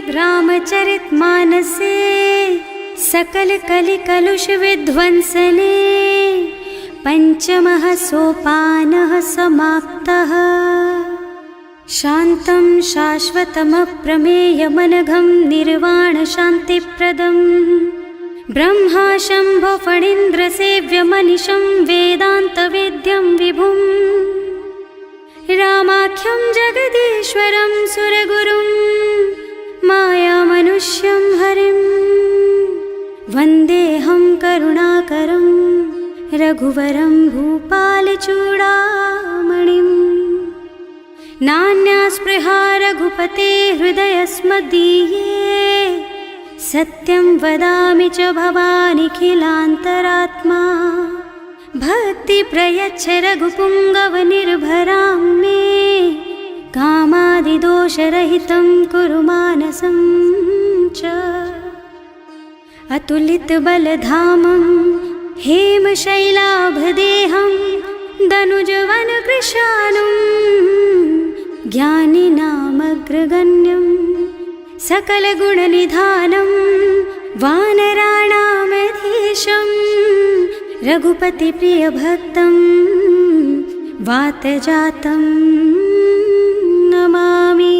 रामचरितमानसे सकल कलि कलुष विध्वंसने पंचमः सोपानः समाप्तः। शान्तं शाश्वतमप्रमेयमनघं निर्वाण शान्तिप्रदं ब्रह्मा शम्भो फणीन्द्रसेव्यमनिशं वेदान्तवेद्यं विभुं रामाख्यं जगदीश्वरं सुरगुरुं मायामनुष्यं हरिं वन्देऽहं करुणाकरं रघुवरं भूपालचूडामणिम्। नान्या स्पृहा रघुपते हृदयस्मदीये सत्यं वदामि च भवानिखिलान्तरात्मा। भक्ति प्रयच्छ रघुपुङ्गवनिर्भरां मे कामादिदोषरहितं कुरु मानसं च। अतुलितबलधामं हेमशैलाभदेहं दनुजवनकृशानुं ज्ञानिनामग्रगण्यं सकलगुणनिधानं वानराणामधीशं रघुपतिप्रियभक्तं वातजातं नमामि।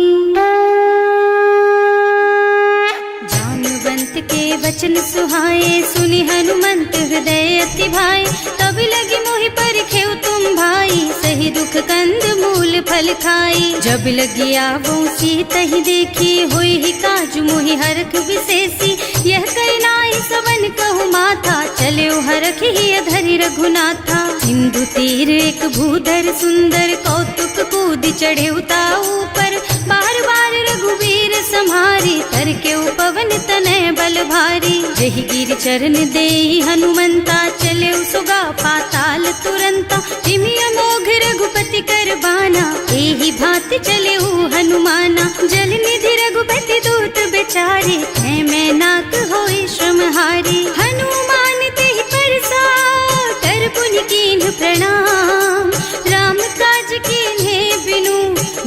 जानुवंत के वचन सुहाए सुनि हनुमंत हृदय अति भाए। तब लगी मोहि परिखेउ तुम भाई सही दुख कंद मूल फल खाई। जब लगी आवो सीतहि देखी होई ही काजु मोहि हरख विशेषी। यह कई नाई सवन कहु माथा चले हरख ही धरि रघुनाथा। सिंधु तीर एक भूधर सुंदर कौतुक कूद चढ़े ऊपर। बार बार रघुवीर सम्हारी तर के पवन तनय बल भारी। जहि गिर चरण देहि हनुमंता चले सुगा पाताल तुरंता। तिमिय मोघ रघुपति कर बाना एहि भांति चले हनुमाना। जल निधि रघुपति दूत बेचारे है मैं नाक होई श्रमहारी। हनुमान तेहि परसा कर पुनि कीन्ह प्रणाम। राम काज कीन्हे बिनु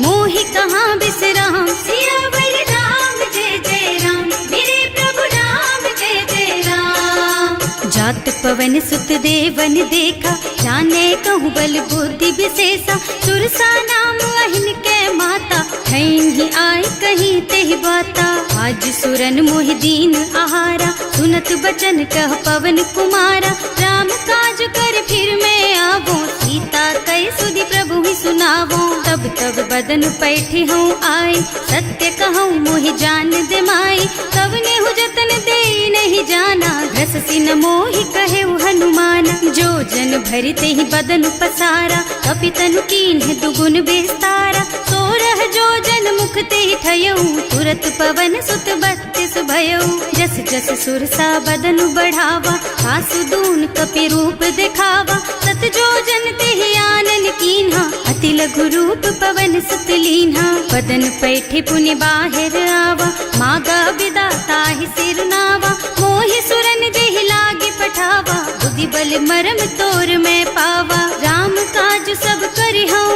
मोहि कहाँ बिसराम। सियावर राम जय जय राम मेरे प्रभु राम जय जय राम। जात पवन सुत देवन देखा जाने कहूँ बल बुद्धि विशेषा। सुरसा नाम अहिन के माता ही आय कहीं तेहि बाता। आज सुरन मोहि दीन आहारा सुनत बचन कह पवन कुमारा। राम काज कर फिर मैं आवो सीता कई सुधि प्रभु ही सुनावो। तब तब बदन पैठी हूँ आए सत्य कहूँ मोहि जान दे माई। तब नेहु जतन दे नहीं जाना घससी न मोहि कहे हनुमाना। जो जन भरिते ही बदन पसारा कपितनु कीन्ह दुगुन विस्तारा। सोरह जो जन मुख ते ठयऊ तुरत पवन सुत 32 भयऊ। जस जस सुरसा बदन बढ़ावा आसु दून कपि रूप दिखावा। सत जो जन ते आनन कीन्हा अति लघु रूप पवन सुत लीन्हा। बदन पैठे पुनि बाहिर आवा मागा विदाता ही सिर नावा। मोहि सुरन जेहि लागे पठावा बुद्धि बल मरम तोर मैं पावा। राम काज सब करिहूँ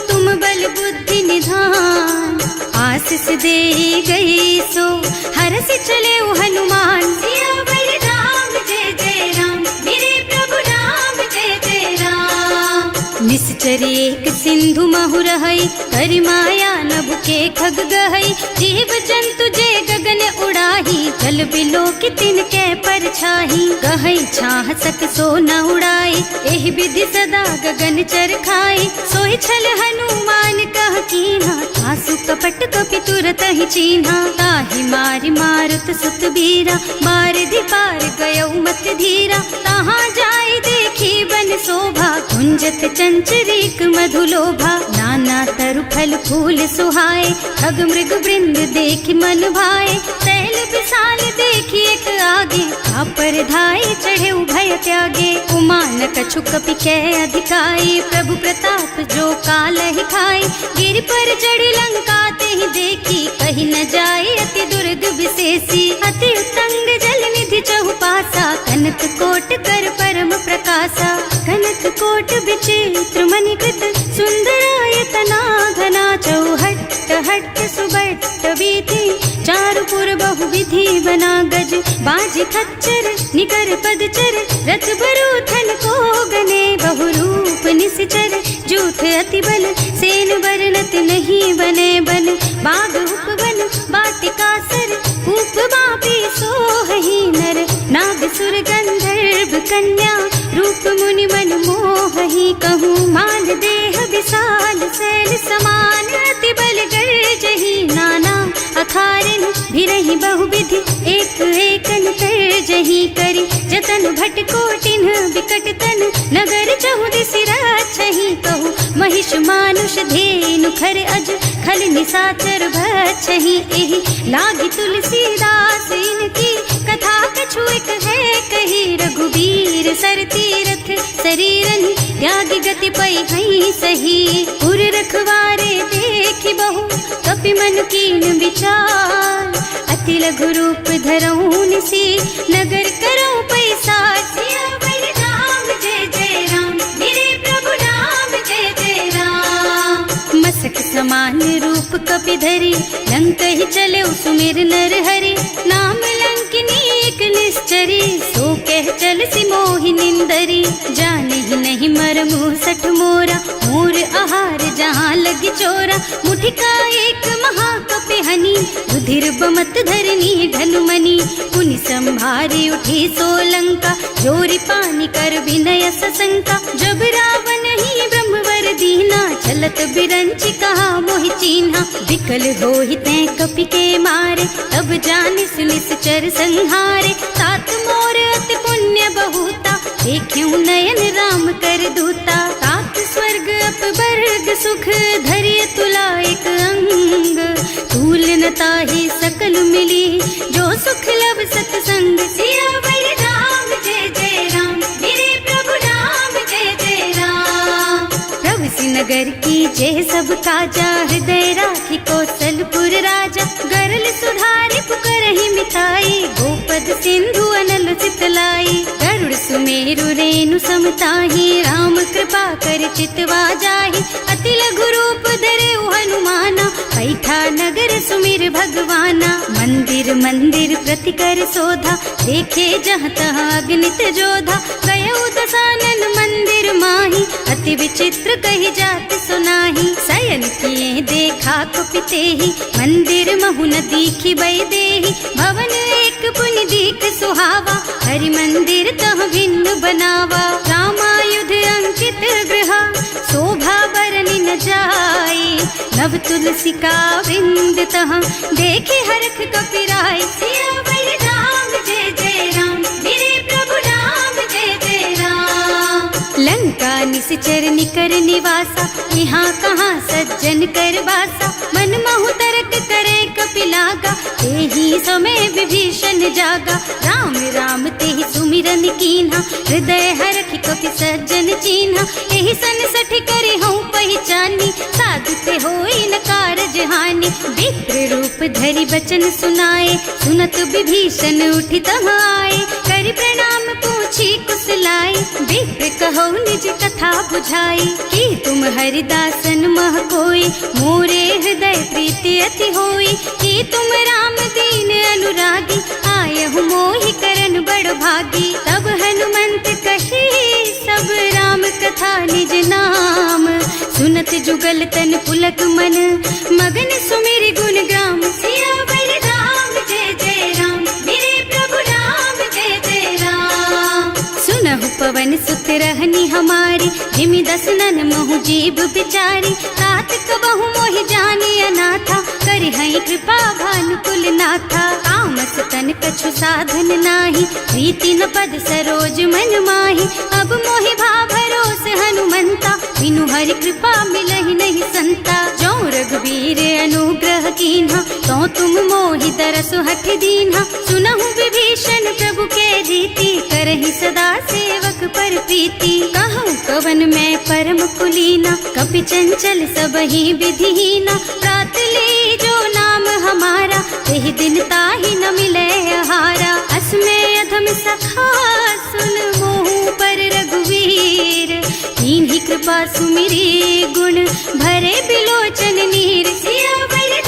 तुम बल बुद्धि निधान। आशीष दे गई सो हरस चले हनुमान। सियावर राम जय जय राम मेरे प्रभु राम जय जय राम। निश्चर एक सिंधु महु रहई करि माया नभ के खग गहई। जीव जंतु जे गगन उड़ाही जल बिलो कि तिनके परछाही। गहई छाह सक सो न उड़ाई एहि विधि सदा गगन चर खाई। सोहि छल हनुमान कह कीन्हा आसु कपट कपि तुरत ही चीन्हा। ताहि मारि मारुत सुत बीरा बारिधि पार गयौ मत धीरा। तहाँ जाय देखी बन शोभा कुंजत चंचरीक मधुलोभा। नाना तरु फल फूल सुहाए खग मृग वृंद देखि मन भाए। तैल विशाल देखी एक आगे पर धाय चढ़े भय त्यागे। उमान कछु कपि कै अधिकाई प्रभु प्रताप जो काल ही खाई। गिर पर चढ़ लंका ते ही देखी कहीं न जाए अति दुर्ग विशेषी। अति तंग जल निधि चहुपासा कनक कोट कर परम प्रकाशा। कनक कोट विचित्र मणिकृत सुंदरायतना घना चौहट्ट हट्ट सुबट बीती, चारु पुर बहुविधि बना गज, बाज खच्चर निकर पदचर, रथ बरूथन को गने, बहुरूप निश्चर जूथ अति बल, सेन बरनत नहीं बने बन, बाग उपवन बाटिका सर, कूप बापी सोहहि नर, नाग सुर गंधर्व कन्या, रूप मुनि मन मोहहि, कहूँ मान देह विशाल शैल समान, अति बल गर्जहि नाना अखारिन, भिरहि बहुविधि एक एकन तरजहि, करि जतन भट कोटिन विकट तन, नगर चहुदिसि राछहि, कहूँ महिष मानुष धेनु खर अज, खल निसाचर भक्षहि, एहि लागी तुलसीदास इनकी, कथा कछु एक है कही, रघुबीर सर तीरथ शरीरन, त्यागी गति पै हई सही, उर रखवारे देखि बहु, कपि मन कीन विचार, अति लघु रूप धरऊं निसी, नगर करऊं पैसार, सियावर राम जय जय राम, मेरे प्रभु राम जय जय राम, मसक समान रूप कपि धरी, लंक ही चले सुमिर नर हरि, नाम लंकिनी एक निश्चरी, सो कह चल सी मोहि निंदरी, जाने ही नहीं मरमु सठ मोरा, मोर आहार जहाँ लगी चोरा, मुठिका एक महाकपि हनी, रुधिर बमत धरनी ढनुमनी, पुनि संभारी उठी सोलंका, जोरी पानी कर विनय सशंका, जब रावण ही ब्रह्मवर दीना, चलत बिरंची कहा मोहि चीन्हा, विकल होहि तै कपि के मारे, तब जानिस निश्चर संहारे, तात मोर अति पुण्य बहुता, देखियो नयन राम कर दूता, तात स्वर्ग अपवर्ग सुख, धरिय तुला एक अंग, तूल न ताहि सकल मिली, जो सुख लब सतसंग, सियावर राम जय जय राम, मेरे प्रभु राम जय जय राम, प्रभु नगर की जय सब काजा, हृदय राखी कौशलपुर राजा, गरल सुधारि पुकारहि मिताई, गोपद सिंधु अनल चितलाई, गरुड़ सुमेरु रेणु समताहि, राम कृपा कर चितवा जाहि, अति लघु रूप धरे हनुमाना, बैठा नगर सुमिर भगवाना, मंदिर मंदिर प्रति कर शोधा, देखे जहाँ तहाँ अगणित जोधा, गयो दसानन मंदिर माही, अति विचित्र कही जात सुनाही, शयन किए देखा कुपिते ही, मंदिर महु न दीखी बई देही, भवन एक पुनि दीख सुहावा, हरि मंदिर तह भिन्न बनावा, रामायुध अंकित गृह, शोभा बरनि न जाई, नव तुलसी का बिंद तह, देखे हरख कपिराई, सियावर राम जय जय राम, मेरे प्रभु राम जय जय राम, लंका निश्चर निकर निवासा, यहाँ कहाँ सज्जन कर वासा, मन महु तरक करे कपिलागा, तेहि समय विभीषण जागा, राम राम तेहि सुमिरन कीन्हा, हृदय हरखि कपि सज्जन चीन्हा, एहि सन सठ करि हूँ पहचानी, साधु ते होई न कारज हानि, विप्र रूप धरि बचन सुनाए, सुनत विभीषण उठि तहाँ आए, करि प्रणाम पूछी कुशलाई, विप्र कहो निज कथा बुझाई, कि तुम हरिदासन मह कोई, मोरे हृदय प्रीति अति होई, कि तुम राम दीन अनुरागी, आयहु मोहि करन बड़ भागी, तब हनुमंत कही सब राम कथा निज नाम, सुनत जुगल तन पुलक मन, मगन सुमिर गुण ग्राम, सियावर राम जय जय राम, मेरे प्रभु राम जय जय राम, सुनहु पवन सुत रहनी हमारी, जिमि दसनन महु जीव बिचारी, तात कबहु मोहि जानी अनाथा, करि हई कृपा भानुकुल नाथा, तामस तन कछु साधन नाही, प्रीति न पद सरोज मन माही, अब मोहि भा भरोस हनुमंता, बिनु हरि कृपा मिलहि नहीं संता, जो रघुबीर अनुग्रह कीन्हा, तो तुम मोहि तरसु हठ दीन्हा, सुनहु विभीषण प्रभु के रीति, करहि सदा सेवक पर प्रीति, कहूँ कवन मैं परम कुलीना, कपि चंचल सबहि विधिहीना, प्रात ले जो नाम हमारा, तेहि दिन ताहि न मिले आहारा, असमय अधम सखा सुन मोहु पर रघुवीर, कीन्ही कृपा सुमिरी गुण भरे बिलोचन नीर, सियावर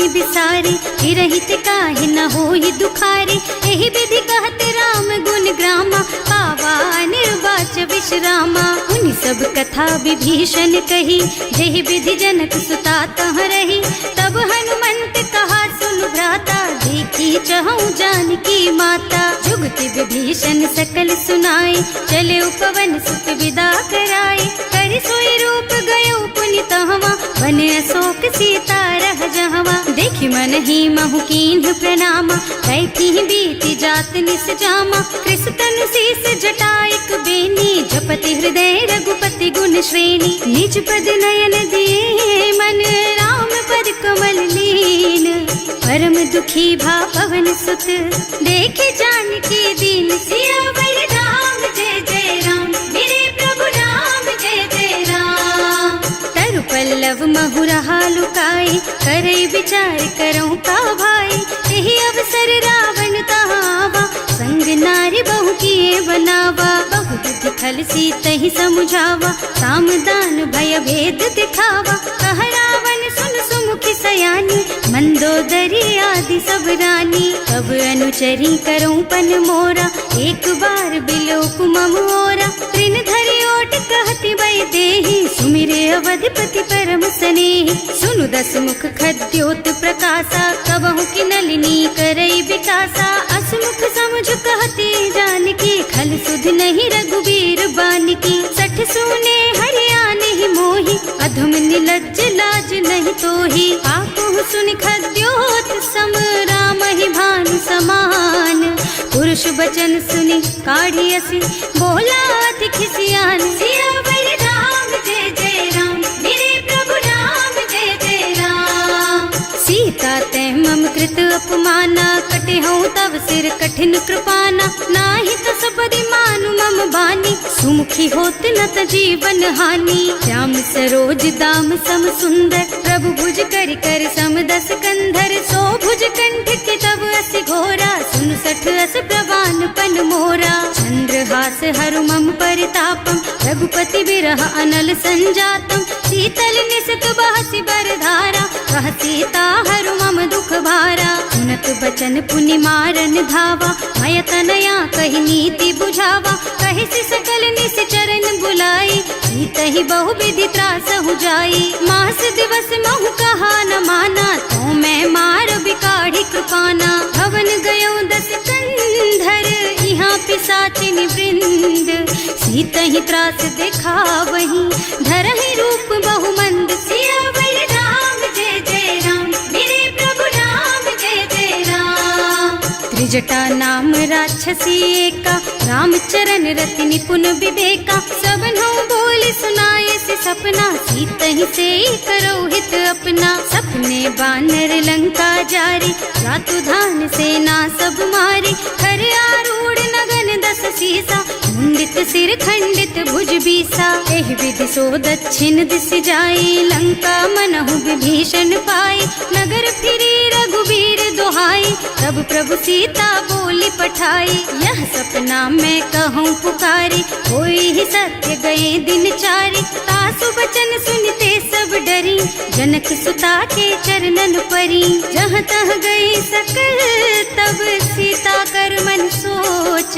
स्वामी बिसारी, रहित काहे न होई दुखारी। एहि विधि कहते राम गुण ग्रामा, पावा निर्वाच विश्रामा। उन सब कथा विभीषण कही, जेहि विधि जनक सुता तह रही। तब हनुमंत कहा सुन भ्राता, देखी चहु जानकी माता। जुगति विभीषण सकल सुनाई, चले उपवन सुत विदा कराई। कर सोई रूप गयो पुनि तहवा, वन अशोक सीता रह जहवा। देखि मन ही महु कीन्ह प्रणामा, कैथी बीति जात निस जामा। कृष तनु शीस जटाइक बेनी, जपति हृदय रघुपति गुण श्रेणी। निज पद नयन दिए मन, राम पद कमल लीन। परम दुखी भा पवन सुत, देखे जानकी दीन। सियावर राम जय जय राम, मेरे प्रभु राम जय जय राम। तरु पल्लव महुरहा लुकाई, करई विचार करऊं का भाई। यही अवसर रावण तहावा, संग नारी बहु किए बनावा। बहु बुद्धि खल सीतहि समुझावा, साम दान भय भेद दिखावा। कह रावण सुन सुमुखी सयानी, मंदोदरी आदि सब रानी। अब अनुचरी करऊं पन मोरा, एक बार बिलोक मम ओरा। तृण धरि ओट कहति वै देहि, सुमिरे अवधिपति परम स्नेहि। सुनु दस मुख खद्योत प्रकाशा, कबहु की नलिनी करई विकासा। असमुख समुझ कहती जानकी, खल सुध नहीं रघुबीर बानकी। सठ सूने हरियाणा ही मोहि, अधम निलज्ज लाज नहीं तोहि। आपहु सुनि खद्योत सम, राम ही भानु समान। पुरुष बचन सुनि काढ़ी असी, बोला अति खिसियान। सियावर राम जय जय राम, मेरे प्रभु राम जय जय राम। सीता ते मम कृत अपमाना, कटे हूँ तव सिर कठिन कृपाना। नाही त सबदि मानु मम बानी, सुमुखी होत न त जीवन हानि। श्याम सरोज दाम सम सुंदर, प्रभु भुज कर कर सम दस कंधर। सो भुज कंठ के तब असि घोरा, सुन सठ अस प्रवान पन मोरा। चंद्रहास हरु मम परितापम, रघुपति बिरह अनल संजातम। शीतल निसत बहसि बरधारा, कह सीता हरु मम दुख भारा। सुनत बचन पुनि मारन धावा, मय तनया कहि नीति बुझावा। कहि सि सकल निश्चरण बुलाई, सीतहि बहु विधि त्रासहु जाई। मास दिवस महु कहा न माना, तो मैं मार बिकाढ़ी कृपाना। भवन गयो दस कंधर, यहाँ पिशाचिनी वृंद। सीतहि त्रास दिखावहि, धरहि रूप बहु मंद। सियावर राम जय जय राम, मेरे प्रभु राम जय जय राम। त्रिजटा नाम राक्षसी एका, राम चरण रति निपुण विवेका। सबनों बोल सुनाए से सपना, सीतहि से करो हित अपना। सपने बानर लंका जारी, रातु धान सेना सब मारी। खर आरूढ़ नगन दस सीसा, मुंडित सिर खंडित भुज बीसा। एहि विधि सो दक्षिण दिस जाई, लंका मनहु विभीषण पाई। नगर फिरी रघुबीर दुहाई, तब प्रभु सीता बोली पठाई। यह सपना मैं कहूँ पुकारी, होई ही सत्य गए दिन चारि। तासु बचन सुनते सब डरी, जनक सुता के चरणन परी। जहाँ तह गई सकल तब सीता कर मन सोच।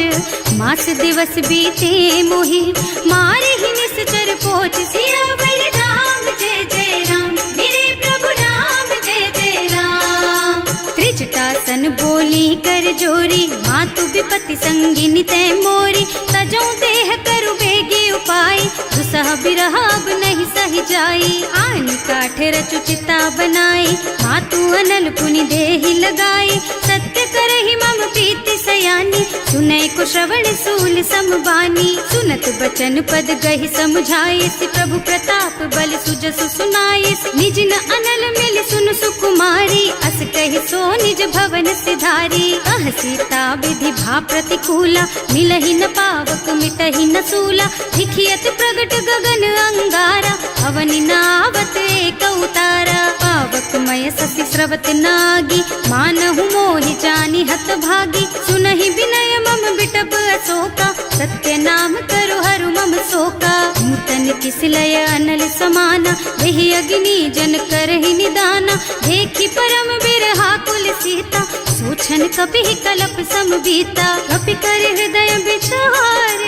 मास दिवस बीते मोहि, मारे ही निश्चर पोच। सियावर राम जय जय राम, मेरे प्रभु राम जय जय राम। त्रिजटा सन बोली कर जोरी, मातु विपति संगिनी तै मोरी। तजों देह करु बेगी उपाय, दुसह बिरह अब नहीं सही जाई। आन काठ रचु चिता बनाई, मातु अनल पुनि देहि लगाई। सत्य करहि मम प्रीति सयानी, सुनै को श्रवण सूल समबानी। सुनत बचन पद गहि समुझाई, प्रभु प्रताप बल सुजसु सुनाई। निज न अनल मिल सुन सुकुमारी, अस कहि सो निज भवन सिधारी। कह सीता विधि भा प्रतिकूला, मिलहि न पावक मिटहि न सूला। लिखियत प्रगट गगन अंगारा, अवनि नावत एक उतारा। पावक मय ससि स्रवत नागी, मानहु मोहि जानि हत भागी। सुनहि विनय मम बिटप अशोका, सत्य नाम करु हरु मम शोका। नूतन किस लय अनल समाना, वही अग्नि जन करहि निदाना। देखी परम बिरहा कुल सीता, सोचन कपि कलप सम बीता। कपि कर हृदय विचार,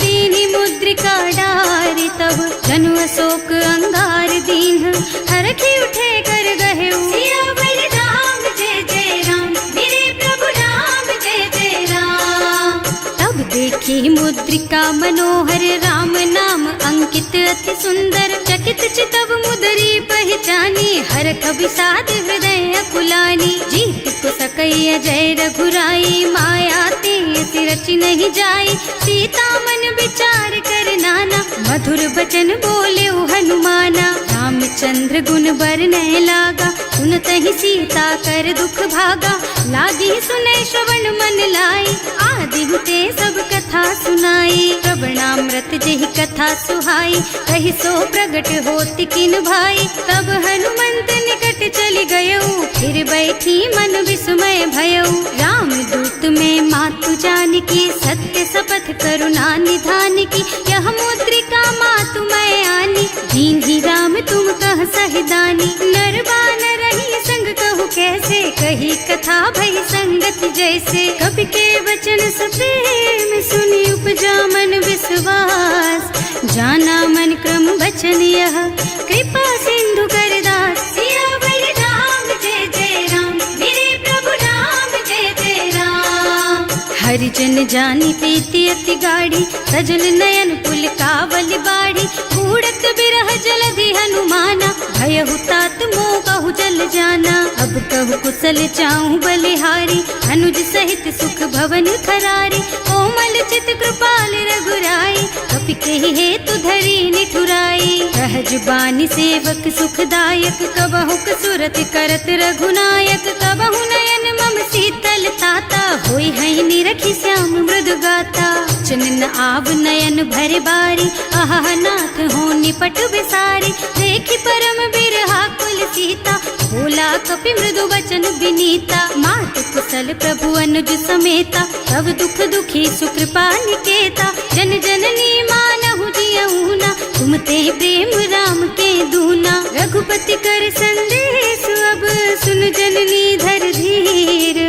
दीनी मुद्रिका डारी। तब जनु अशोक अंगार दीन, हरखी उठे कर गहे सियावर राम जय जय राम, मेरे प्रभु राम जय जय राम। तब देखी मुद्रिका मनोहर, राम नाम अंकित अति सुंदर। चकित चितव मुदरी पहचानी, हरख विषाद हृदय अकुलानी। जीत को सकैया जय रघुराई, माया ते अति रचि नहीं जाई। सीता मन विचार कर नाना, मधुर बचन बोले हनुमाना। रामचंद्र गुण बरनय लागा, सुनतहि सीता कर दुख भागा। लागी सुनै श्रवण मन लाई, आदि हुते सब कथा सुनाई। प्रवणामृत जेहि कथा सुहाई, कहि सो प्रगट होति किन भाई। तब हनुमंत निकट चली गयऊ, फिर बैठी मन विस्मय भयऊ। राम दूत में मातु जानकी, सत्य शपथ करुणा निधान की। यह मुद्रिका मातु मैं आनी, दीन्ही राम तुम कह सहिदानी। नर बानर रही संग कहु कैसे, कही कथा भई संगति जैसे। कवि के वचन सप्रेम सुनी, उपजा मन विश्वास। जाना मन क्रम वचन यह, कृपा सिंधु कर दास। सियावर राम जय जय राम, मेरे प्रभु राम जय जय राम। हरिजन जानी प्रीति अति गाढ़ी, सजल नयन पुल कावल बाढ़ी। बूढ़त बिरह जलधि हनुमाना, भयहु तात मोह कहु जल जाना। अब कहु कुशल चाहु बलिहारी, अनुज सहित सुख भवन खरारी। कोमल चित कृपाल रघुराई, कपि कहि हेतु धरी निठुराई। सहज बानी सेवक सुखदायक, कबहु कसुरत करत रघुनायक। कबहु नयन मम शीतल ताता, होई है निरखी श्याम मृदु गाता। चनन आव नयन भर बारी, आहा नाथ हो निपट बिसारी। देखी परम बिरहा कुल सीता, बोला कपि मृदु वचन विनीता। मात कुशल प्रभु अनुज समेता, तब दुख दुखी सुकृपा निकेता। जन जननी मानहु जियऊ ना, तुम ते प्रेम राम के दूना। रघुपति कर संदेश अब सुन जननी धर धीर।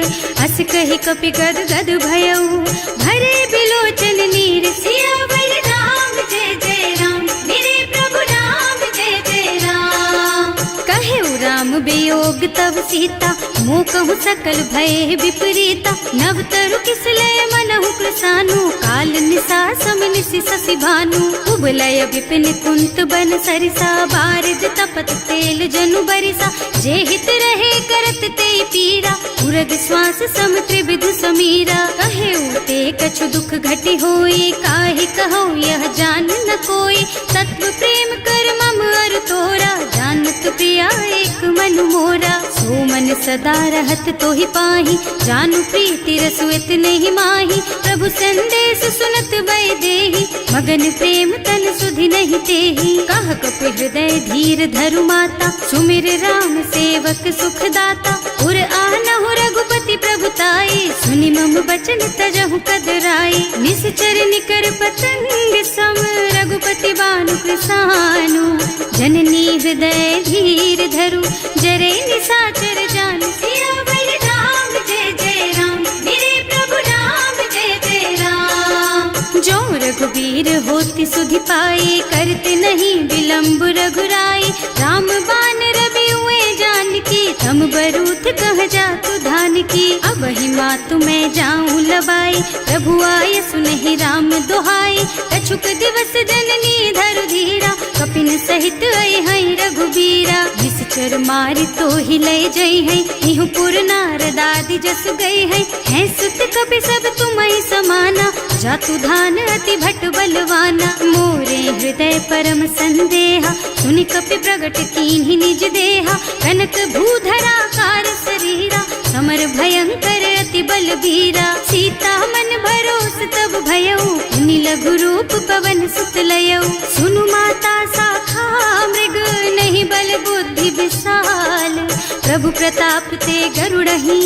हस कहि कपि गद गद भयऊ, भरे बिलोचन नीर। सियावर राम जय जय राम, मेरे प्रभु राम जय जय राम। कहे राम वियोग तब सीता, मोह कहु सकल भय विपरीता। नव तरु किसलय मनहु कृसानु, काल निसा सम निसि शशि भानु। उबलय विपिन कुंत बन सरिसा, बारिज तपत तेल जनु बरिसा। जे हित रहे करत ते पीरा, उरग श्वास सम त्रिविध समीरा। कहे उते कछु दुख घटी होई, काहे कहो यह जान न कोई। तत्व प्रेम कर मम अर तोरा, जानत प्रिया एक मन मोरा। सो मन सदा रहत तोहि पाही, जानु प्रीति रसु इतने माही। प्रभु संदेश सुनत भय देहि, मगन प्रेम तन सुधि नहीं तेहि। कह कपि हृदय धीर धरु माता, सुमिर राम सेवक सुखदाता। उर आनहु रघुपति प्रभुताई, सुनि मम बचन तजहु कदराई। निश्चर निकर पतंग सम, रघुपति बानु कृसानु। जननी हृदय धीर धरु, जरे निशाचर जानु। सियावर राम जय जय राम, मेरे प्रभु राम जय जय राम। जो रघुबीर होति सुधि पाई, करते नहीं विलम्ब रघुराई। राम बान रवि हुए जानकी, थम बरूथ कह जातु धान की। अब ही मातु मैं जाऊं लबाई, प्रभु आय सुनहि राम दोहाई। कछुक दिवस जननी धरु धीरा, कपिन सहित आई है रघुबीरा। निश्चर मारी तो ही लय जई है, इहु पुर नारद आदि जस गई है। हैं सुत कपि सब तुम्हि समाना, जातु धान अति भट बलवाना। मोरे हृदय परम संदेहा, सुनि कपि प्रगट कीन्हि निज देहा। कनक भूधरा कार शरीरा, समर भयंकर अति बलबीरा। सीता मन भरोस तब भयऊ, मुनि लघु रूप पवन सुत लयऊ। सुनु माता शाखा मृग, नहीं बल बुद्धि विशाल। प्रभु प्रताप ते गरुड़हि,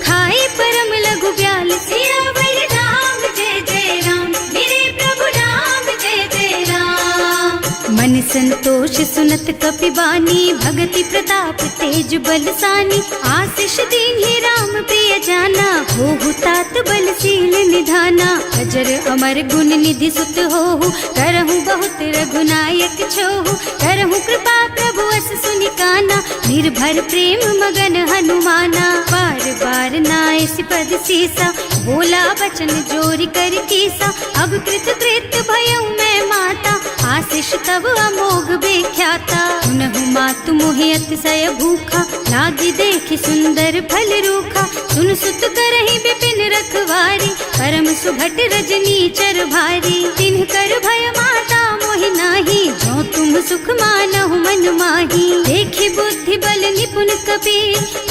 खाई परम लघु ब्याल। सियावर राम जय जय राम, मेरे प्रभु राम जय जय राम। मन संतोष सुनत कपिबानी, भगति प्रताप तेज बलसानी। आशीष दीन्हि राम प्रिय जाना, होहु तात बलशील निधाना। अजर अमर गुण निधि सुत होहु, करहु बहुत रघुनायक छोहु। करहु कृपा प्रभु अस सुनि काना, निर्भर प्रेम मगन हनुमाना। बार बार नाइस पद सीसा, बोला बचन जोरी कर कीसा। अब कृत कृत भयउ मैं माता, आशीष तब अमोघ बेख्याता। सुनहु मातु मोहि अतिशय भूखा, लागी देखि सुंदर फल रूखा। सुन सुत करहि विपिन रखवारी, परम सुभट रजनी चर भारी। तिन्ह कर भय माता मोहि नाही, जो तुम सुख मानहु मन माही। देखि बुद्धि बल निपुण कपि,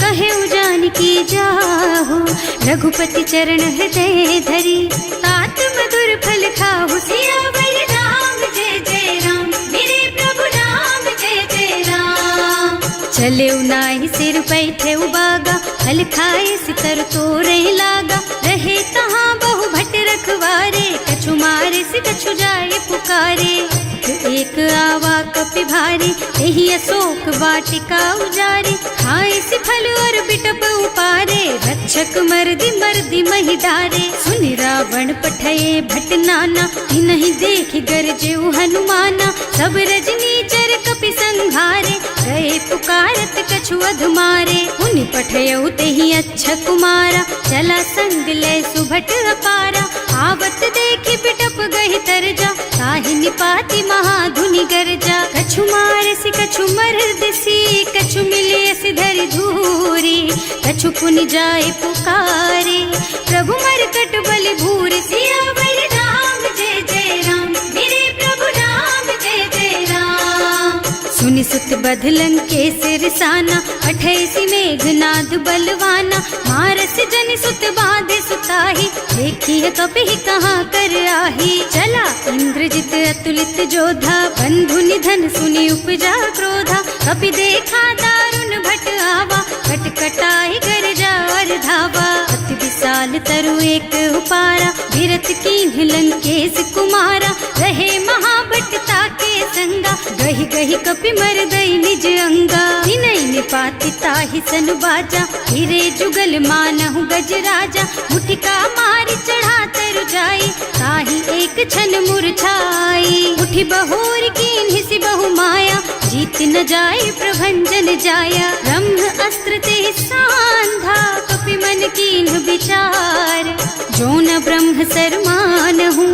कहे जानकी जाहु। रघुपति चरण हृदय धरी, तात मधुर फल खाहु। सियावर राम जय जय राम, मेरे प्रभु राम जय जय राम। चले नाहि सिर बैठे बागा, फल खाए सितर तोरे लागा। रहे तहाँ बहु भट रखवारे, कछु मारे से कछु जाए पुकारे। एक आवा कपि भारी, यही अशोक वाटिका उजारी। खाए से फल और बिटप उपारे, रक्षक मर्दी मर्दी महि डारे। सुनि रावण पठये भट नाना, तिन्हि देखि गरजेउ हनुमाना। सब रजनी चर कपि संघारे, गए पुकारत कछु अधमारे। उनि पठयउ तेहि अच्छा कुमारा, चला संग लय सुभट अपारा। आवत देखि बिटप गहि तरजा, ताहि निपाति महाधुनि गरजा। कछु मारसि कछु मरदसी, कछु मिलियसि धरि धूरी। कछु पुनि जाए पुकारे, प्रभु मरकट बलि भूरि। सियावर राम जय जय राम, मेरे प्रभु राम जय जय राम। सुनि सुत बध लंकेश रिसाना, अठैसी मेघनाद बलवाना। मारस जनि सुत बांधे सुताही, देखिए कपि कहाँ कर आही। चला इंद्रजित अतुलित जोधा, बंधु निधन सुनि उपजा क्रोधा। कपि देखा दारुण भट आवा, कटकटाई गरजा और धावा। अति विशाल तरु एक उपारा, गिरत कीन्ह लंकेश कुमारा। रहे महाभट ताके संगा, गहि गहि कपि मरदई निज अंगा। विनय निपाति ताहि सन बाजा, हिरे जुगल मानहु गज राजा। मुठिका मारि चढ़ा तरु जाई, ताहि एक छन मुरझाई। उठि बहोर कीन्हि सि बहु माया, जीत न जाय प्रभंजन जाया। ब्रह्म अस्त्र ते सांधा, कपि मन कीन्ह विचार। जो न ब्रह्म सर मानहु,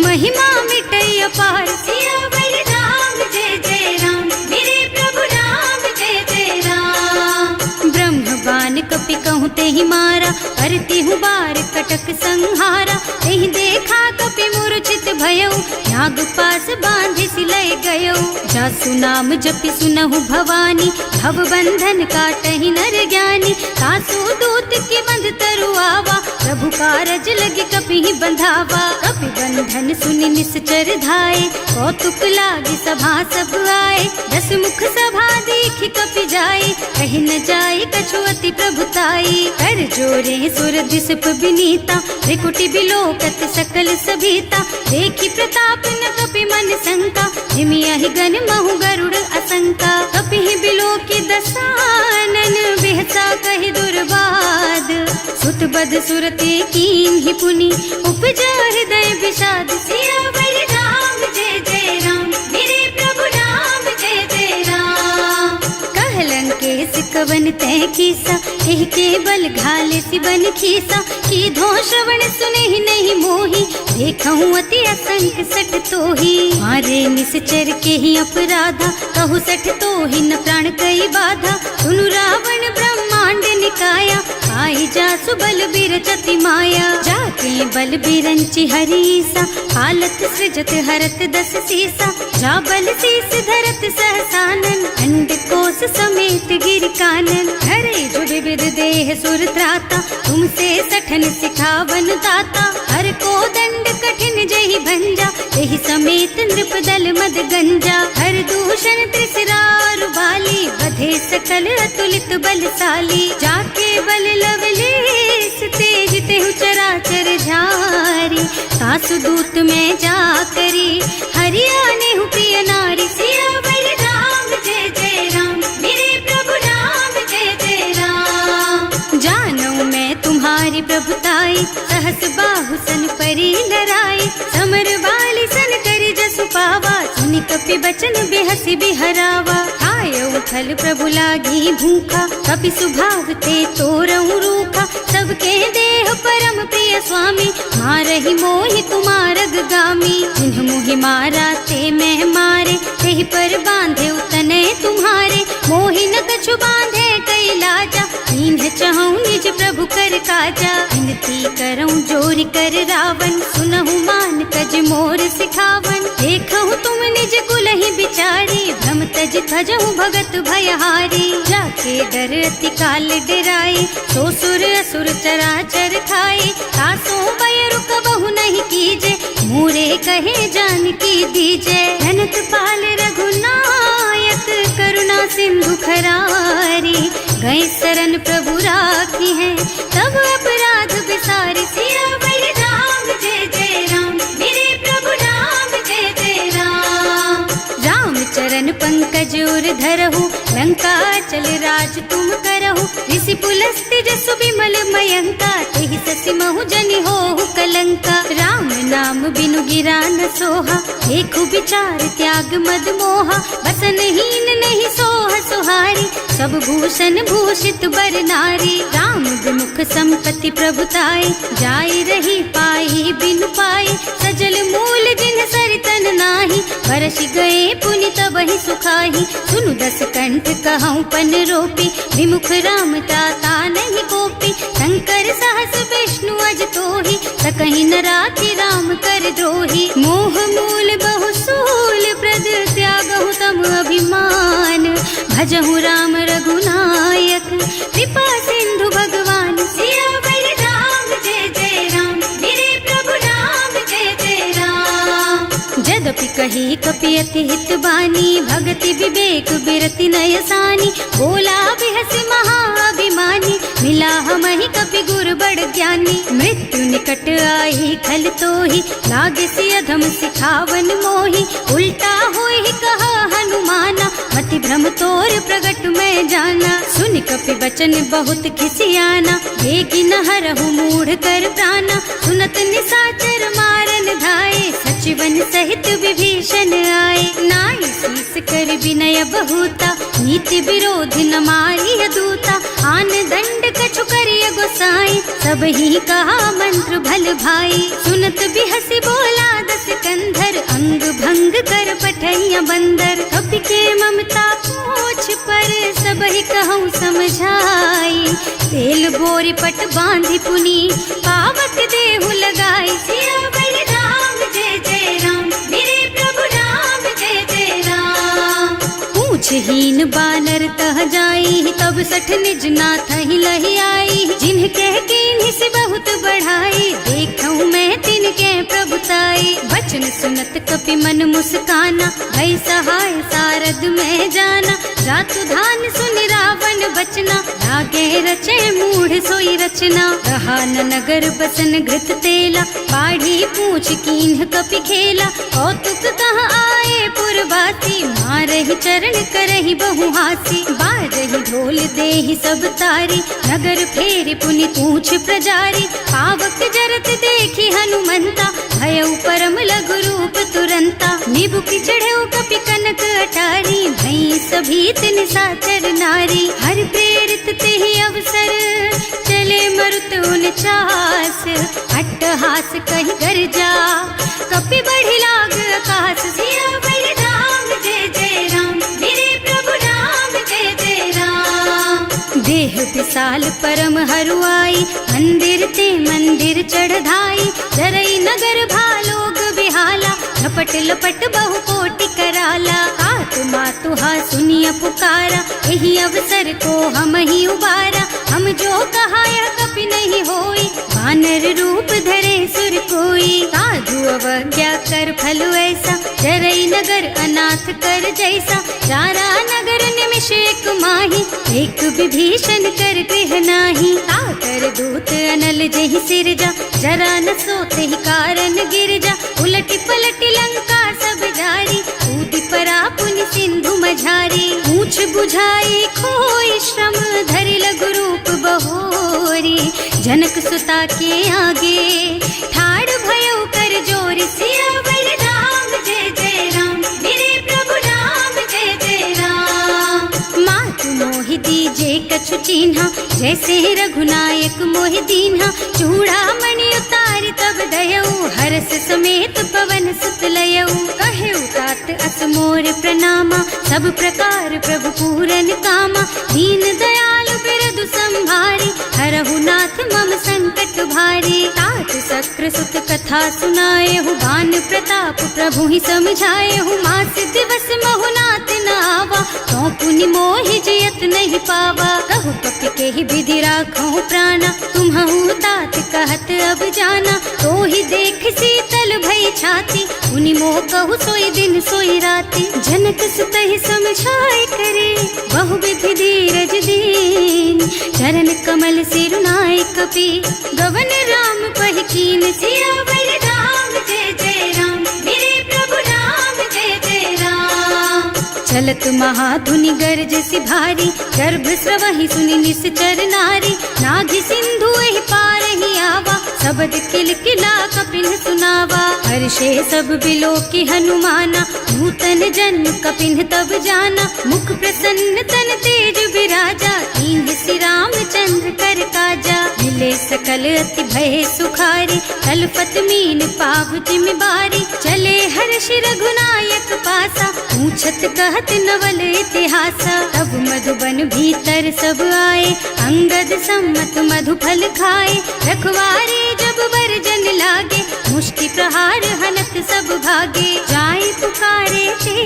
महिमा मिटै अपार। सियावर राम जय जय राम, मेरे प्रभु राम जय जय राम। ब्रह्म बान कपि कहूँ तेहि मारा, करती हूँ बार कटक संहारा। तेहि देखा कपि मूर्छित भयउ, नाग पास बांधि सिलय गयउ। जासु नाम जपि सुनहु भवानी, भव बंधन काटहि नर ज्ञानी। तासु दूत की बंध तरु आवा, प्रभु कारज लगे कपि ही बंधावा। कपि बंधन सुनि निश्चर धाये, कौतुक लागी सभा सब आए। दस मुख सभा देखि कपि जाए, कहि न जाए कछु अति प्रभुताई। कर जोरे सुर दिसप विनीता, त्रिकुटी बिलोकत सकल सभीता। देखि प्रताप न कपि मन शंका, जिमियाहि गन महु गरुड़ असंका। कपि ही बिलोकी दसानन, बिहसा कहि दुर्बाद। सुत बद सुरते कीन्हि पुनि, उपजा हृदय विषाद। सियावर राम जय जय राम, मेरे प्रभु राम जय जय राम। कह लंकेश कवन तै कीसा, एह के बल घाले सि बन खीसा। की धो श्रवण सुने ही नहीं मोही, देखहु अति असंख सठ तोही। मारे निश्चर के ही अपराधा, कहु सठ तोहि न प्राण कई बाधा। सुनु रावण ब्रह्मांड निकाया, आई जासु बल बिरचति माया। जाके बल बिरंचि हरीसा, हालत सृजत हरत दस सीसा। जा बल शीस धरत सहसानन, अंड कोस समेत गिर कानन। हरे जो विविध देह सुर त्राता, तुमसे सठन सिखावन दाता। हर को दंड कठिन जहि भंजा, तेहि समेत नृप दल मद गंजा। हर दूषण त्रिसरारु बाली, बधे सकल अतुलित बलशाली। जाके बल लवलेस, तेज तेहु चराचर झारी। सासु दूत में जा करी, हरियाणे हु प्रिय नारी। सिया बस बाहु सन परी डराए, समर बाली सन करी जसु पावा, सुनि कपि बचन बेहसी बिहरावा। आय उथल प्रभु लागी भूखा, कपि सुभाव ते तोरऊ रूखा, सबके देह परम प्रिय स्वामी, मारहि मोहि कुमारग गामी। जिन्ह मोहि मारा ते मैं मारे, तेहि पर बांधे उतने तुम्हारे, मोहि न कछु बांधे कई लाजा, इन्ह चहु निज प्रभु कर काजा। विनती करऊं जोरि कर रावण, सुनहु मान तज मोर सिखावन। देखहु तुम निज कुलहि बिचारी, भ्रम तज थजहु भगत भयहारी। जाके डर अति काल डराए, सो सुर असुर चराचर खाए। तासो बैरु कबहु नहीं कीजे, मोरे कहे जानकी दीजे। धनत पाल रघुनायक, करुणा सिंधु खरारी। गए शरण प्रभु राखी है, तब अपराध बिसारी। सियावर राम जय जय राम, मेरे प्रभु राम जय जय राम। राम चरण पंकज उर धरहु, लंका चल राज तुम करहु। ऋषि पुलस्त्य जसु विमल मयंका, तेहि ससि महु जनि होहु कलंका। राम नाम बिनु गिरा न सोहा, देखु विचार त्याग मद मोहा। बसन हीन नहीं सोह सुहारी, सब भूषण भूषित बर नारी। राम विमुख संपत्ति प्रभुताई, जाय रही पाई बिनु पाई। सजल मूल जिन सरितन नाही, बरस गए पुनि तबहि सुखाही। सुनु दस कंठ कहऊँ पन रोपी, विमुख राम ताता नहीं गोपी। शंकर सहस विष्णु अज तोहि, सकहि न राखी राम कर द्रोही। मोह मूल बहु सूल प्रद, त्यागहु तम अभिमान। भजहु राम रघुनायक, कृपा सिंधु भगवान। सियावर राम जय जय राम, मेरे प्रभु राम जय जय राम। जदपि कही कपि अति हित बानी, भगति विवेक बिरति नय सानी। बोला बिहसि महाअभिमानी, मिला हमहि कपि गुर बड़ ज्ञानी। मृत्यु निकट आई खल तोहि, लागे सि अधम सिखावन मोहि। उल्टा होहि कहा हनुमाना, मति भ्रम तोर प्रगट मैं जाना। सुनि कपि बचन बहुत खिसियाना, देगी न हरहु मूढ़ कर प्राणा। सुनत निसाचर मारन धाये, सचिवन सहित विभीषण आए। नाई शीस कर विनय बहुता, नीति विरोध न मारिय दूता। आन दंड कछु करिय गोसाई, सब ही कहा मंत्र भल भाई। सुनत बिहसि बोला दस कंधर, अंग भंग कर पठैया बंदर। कपि के ममता पूछ पर, सब ही कहूँ समझाई। तेल बोरी पट बांधि पुनी, पावक देहु लगाई। सियावर राम जय जय राम, मेरे प्रभु राम जय जय राम। पूछहीन बानर तह जाई, तब सठ निज नाथ ही लही आई। जिन्ह कह कीन्हि से बहुत बढ़ाई, देखऊँ मैं तिनके प्रभुताई। वचन सुनत कपि मन मुस्काना, भई सहाय सारद में जाना। जातु धान सुनि रावण बचना, लागे रचे मूढ़ सोई रचना। रहा न नगर बसन घृत तेला, बाढ़ी पूछ कीन्ह कपि खेला। कौतुक कह आए पुरवासी, मारहि चरण करहि बहु हासी। बारहि ढोल देहि सब तारी, नगर फेरि पुनि पूछ प्रजारी। पावक जरत देखि हनुमंता, भयउ परम लघु रूप तुरंता। निबुकि चढ़ऊ कपि कनक अटारी, भई सभीत निसाचर नारी। हर प्रेरित तेहि अवसर, चले मरुत उनचास। अट्टहास कहि गर्जा, कपि बढ़ि लाग आकाश। सियावर राम जय जय राम, मेरे प्रभु राम जय जय राम। देह विशाल परम हरुआई, मंदिर ते मंदिर चढ़धाई। जरई नगर भालोग बिहाला, झपट लपट बहु कोटि कराला। आत्मा तुहा सुनिय पुकारा, यही अवसर को हम ही उबारा। हम जो कहा यह कपि नहीं होई, वानर रूप धरे सुर कोई। साधु अवज्ञा कर फल ऐसा, जरई नगर अनाथ कर जैसा। चारा नगर निमिष एक माही, एक विभीषण कर गृह नाही। ताकर दूत अनल जहि सिरजा, जरा न सोते ही कारण गिर जा। उलटी पलटी लंका सब जारी, कूदी परा पुनि सिंधु मझारी। पूछ बुझाई खोई श्रम धरि लघु रूप बहोरी। जनक सुता के आगे ठाड़ भयो कर जोरी। सियावर राम जय जय राम, मेरे प्रभु राम जय जय राम। मातु मोहि दीजे कछु चिन्हा, जैसे रघुनायक मोहि दीन्हा। चूड़ामणि उतारि तब दयऊ, हरस समेत पवन सुत लयऊ। कहेउ तात अस मोर प्रणामा, सब प्रकार प्रभु पूरन कामा। दीन दयालु बिरदु संभारी, हरहु नाथ मम संकट भारी। तात सक्र सुत कथा सुनाएहु, बान प्रताप प्रभु ही समझाएहु। मास दिवस महु नाथ न आवा, तो पुनि मोहि जियत नहीं पावा। कहु कपि के ही विधि राखहु प्राणा, तुम्हु तात कहत अब जाना। तो ही देख शीतल भई छाती, उनि मोह कहु सोई दिन सोई राती। जनक सुतहि समझाए करे, बहु विधि धीरज दीन। चरण कमल सिरुनाए कपि, गवन राम पहि कीन। सियावर राम जय जय राम, मेरे प्रभु राम जय जय राम। चलत महाधुनि गरज सि भारी, गर्भ स्रवहि सुनि निश्चर नारी। नाघि सिंधु एहि पारहि आवा, शबद किलकिला कपिन सुनावा। हर्षे सब बिलो की हनुमाना, नूतन जन्म कपिन तब जाना। मुख प्रसन्न तन तेज विराजा, कीन्ह श्री रामचंद्र कर काजा। मिले सकल अति भय सुखारी, तलपत मीन पाव जिमि बारी। चले हर्ष रघुनायक पासा, पूछत कहत नवल इतिहासा। तब मधुबन भीतर सब आए, अंगद सम्मत मधु फल खाए। रखवारे जब बरजन लागे, मुष्टि प्रहार हनत सब भागे। जाए पुकारे ते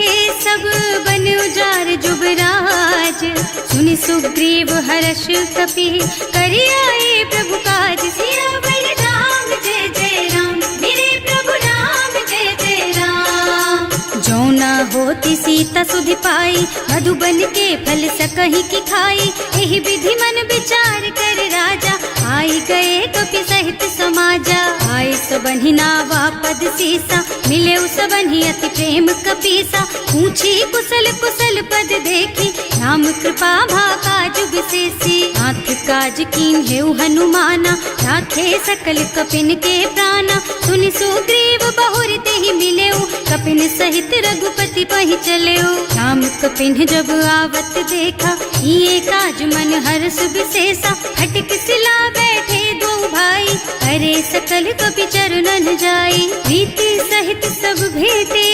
सब बन उजार जुबराज। सुनि सुग्रीव हर्ष कपि, करि आए प्रभु काज। सियावर राम जय जय राम, मेरे प्रभु राम जय जय राम। जो न होती सीता सुधि पाई, मधुबन के फल सकहि की खाई। एहि विधि मन विचार कर राजा, आई गए कपि सहित समाजा। आए सबन्हि नावा पद सीसा, मिले सबन्हि अति प्रेम कपीसा। पूछी कुशल कुशल पद देखी, राम कृपा भाका जुग सेसी। नाथ काज कीन्हेउ हनुमाना, राखे सकल कपिन के प्राणा। सुनि सुग्रीव बहुर तेहि मिलेउ, कपिन सहित रघुपति पहि चलेउ। राम कपिन जब आवत देखा, ये काज मन हर्ष विशेषा। हटिक सिला बैठे दो भाई, अरे सकल कपि चरणन जाई। प्रीति सहित सब भेटे,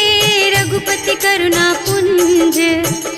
रघुपति करुणा पुंज।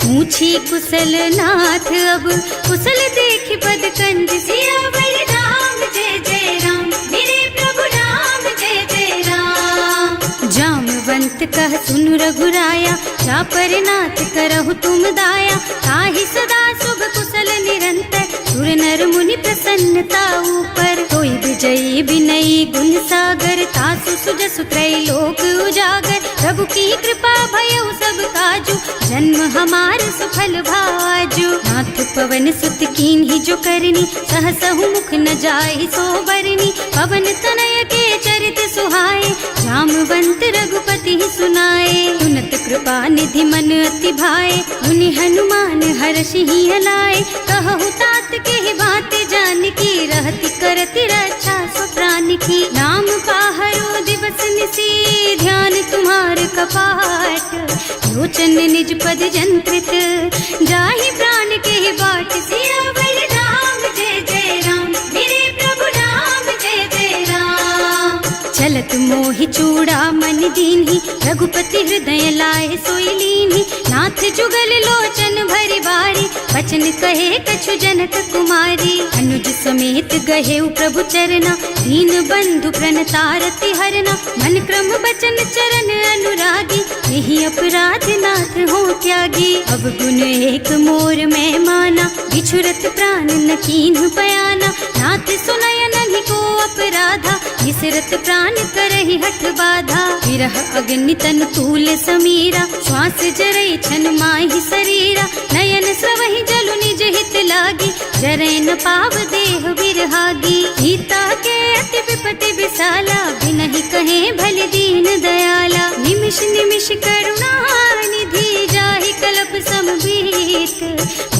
पूछी कुशल नाथ अब, कुशल देखि पद कंज। सियावर राम जय जय राम, मेरे प्रभु राम जय जय राम। जामवंत कह सुनु रघुराया, चापर नाथ करहु तुम दाया। ताहि सदा शुभ कुशल निरंतर, सुर नर मुनि प्रसन्नता ऊपर। कोई विजयी विनयी गुण सागर, तासु सुजसु त्रैलोक उजागर। प्रभु की कृपा भयउ सब काजू, जन्म हमार सफल भाजू। नाथ पवन सुत कीन्ही जो करनी, सहसहु मुख न जाहि सो बरनी। पवन तनय के चरित सुहाए, जामवंत रघुपति सुनाए। सुनत कृपा निधि मन अति भाए, मुनि हनुमान हर्षि हलाए। कहु तात के ही बात जानकी, रहति करति रक्षा सो प्राण की। नाम पाहरो दिवस निसी, ध्यान तुम्हार कपाट। लोचन निज पद जंत्रित, जाहि प्राण के ही बाट। सियावर राम जय जय राम, मेरे प्रभु राम जय जय राम। चलत मोहि चूड़ा मन दीन्ही, रघुपति हृदय लाए सोई लीन्ही। नाथ जुगल लोचन भरि बारी, बचन कहे कछु जनक कुमारी। अनुज समेत गहेउ प्रभु चरना, दीन बंधु प्रणतारति हरना। मन क्रम बचन चरण अनुरागी, यही अपराध नाथ हो त्यागी। अब गुण एक मोर मैं माना, बिछुरत प्राण न कीन्ह बयाना। नाथ सुनय नहीं को अपराधा, निसरत प्राण करहि हठ बाधा। विरह अग्नि तन तूल समीरा, श्वास जरई छन माहि शरीरा। नयन स्रवहि जलु निज हित लागी, जरै न पाव देह बिरहागी। सीता के अति विपति विशाला, बिनहि कहे भल दीन दयाला। निमिष निमिष करुणा निधि, जाहि कल्प समभीत।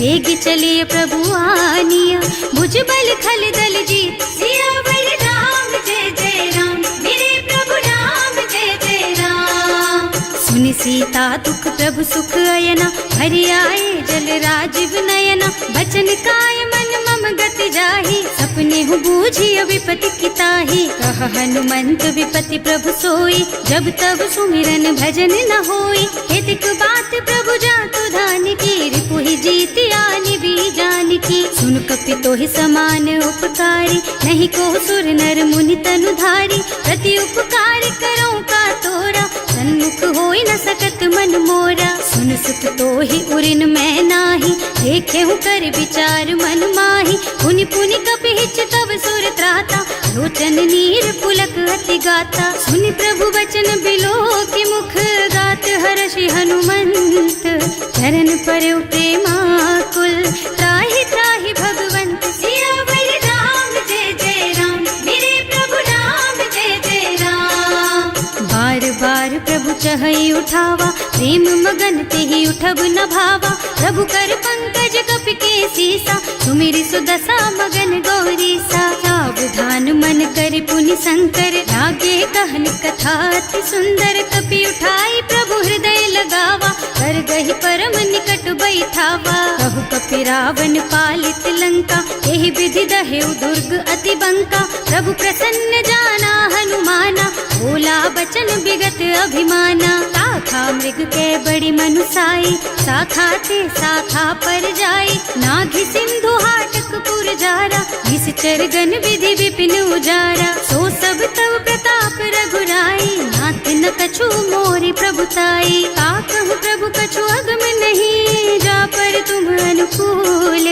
वेग चलिए प्रभु आनिया, भुजबल खल दल जीत। सियावर राम जय जय राम, मेरे प्रभु राम जय जय राम। सुनि सीता दुख प्रभु सुख अयना, हरि आए जल राजीव नयना। बचन काय मन मम गति जाहि, सपने हूँ बूझिय विपति किताहि। कह हनुमंत विपति प्रभु सोई, जब तब सुमिरन भजन न होई। हेतिक बात प्रभु जातु धान की, रिपुहि जीति आनि भी जान की। सुन कपि तोहि समान उपकारी, नहीं को सुर नर मुनि तनु धारी। प्रति उपकार करो का तोरा, सन्मुख होई न सकत मन मोरा। सुन सुत तोहि उरिन मैं नाही, देखे हूँ कर विचार मन माही। पुनि पुनि कपिहिच तब सुर त्राता, लोचन नीर पुलक अति गाता। सुनि प्रभु वचन बिलो की मुख, गात हर्षि हनुमंत। चरण परउ प्रेमाकुल, त्राहि त्राहि भगवंत। सियावर राम जय जय राम, मेरे प्रभु राम जय जय राम। बार बार प्रभु चहई उठावा, प्रेम मगन तेहि उठब न भावा। प्रभु कर पंकज कपि के सीसा, सुमिरि सुदशा मगन गौरीसा। सावधान मन कर पुनि शंकर, लागे कहन कथा अति सुंदर। कपि उठाई प्रभु हृदय लगावा, कर गहि परम निकट बैठावा। कहु कपि रावण पालित लंका, एहि विधि दहेउ दुर्ग अति बंका। प्रभु प्रसन्न जाना हनुमाना, बोला बचन विगत अभिमाना। शाखा मृग के बड़ी मनुसाई, शाखा ते शाखा पर जाई। नाघि सिंधु हाटक पुर जारा, निश्चर गण विधि विपिन उजारा। सो सब तव प्रताप रघुराई, नाथ न कछु मोरि प्रभुताई। का कहु प्रभु कछु अगम नहीं, जा पर तुम अनुकूल।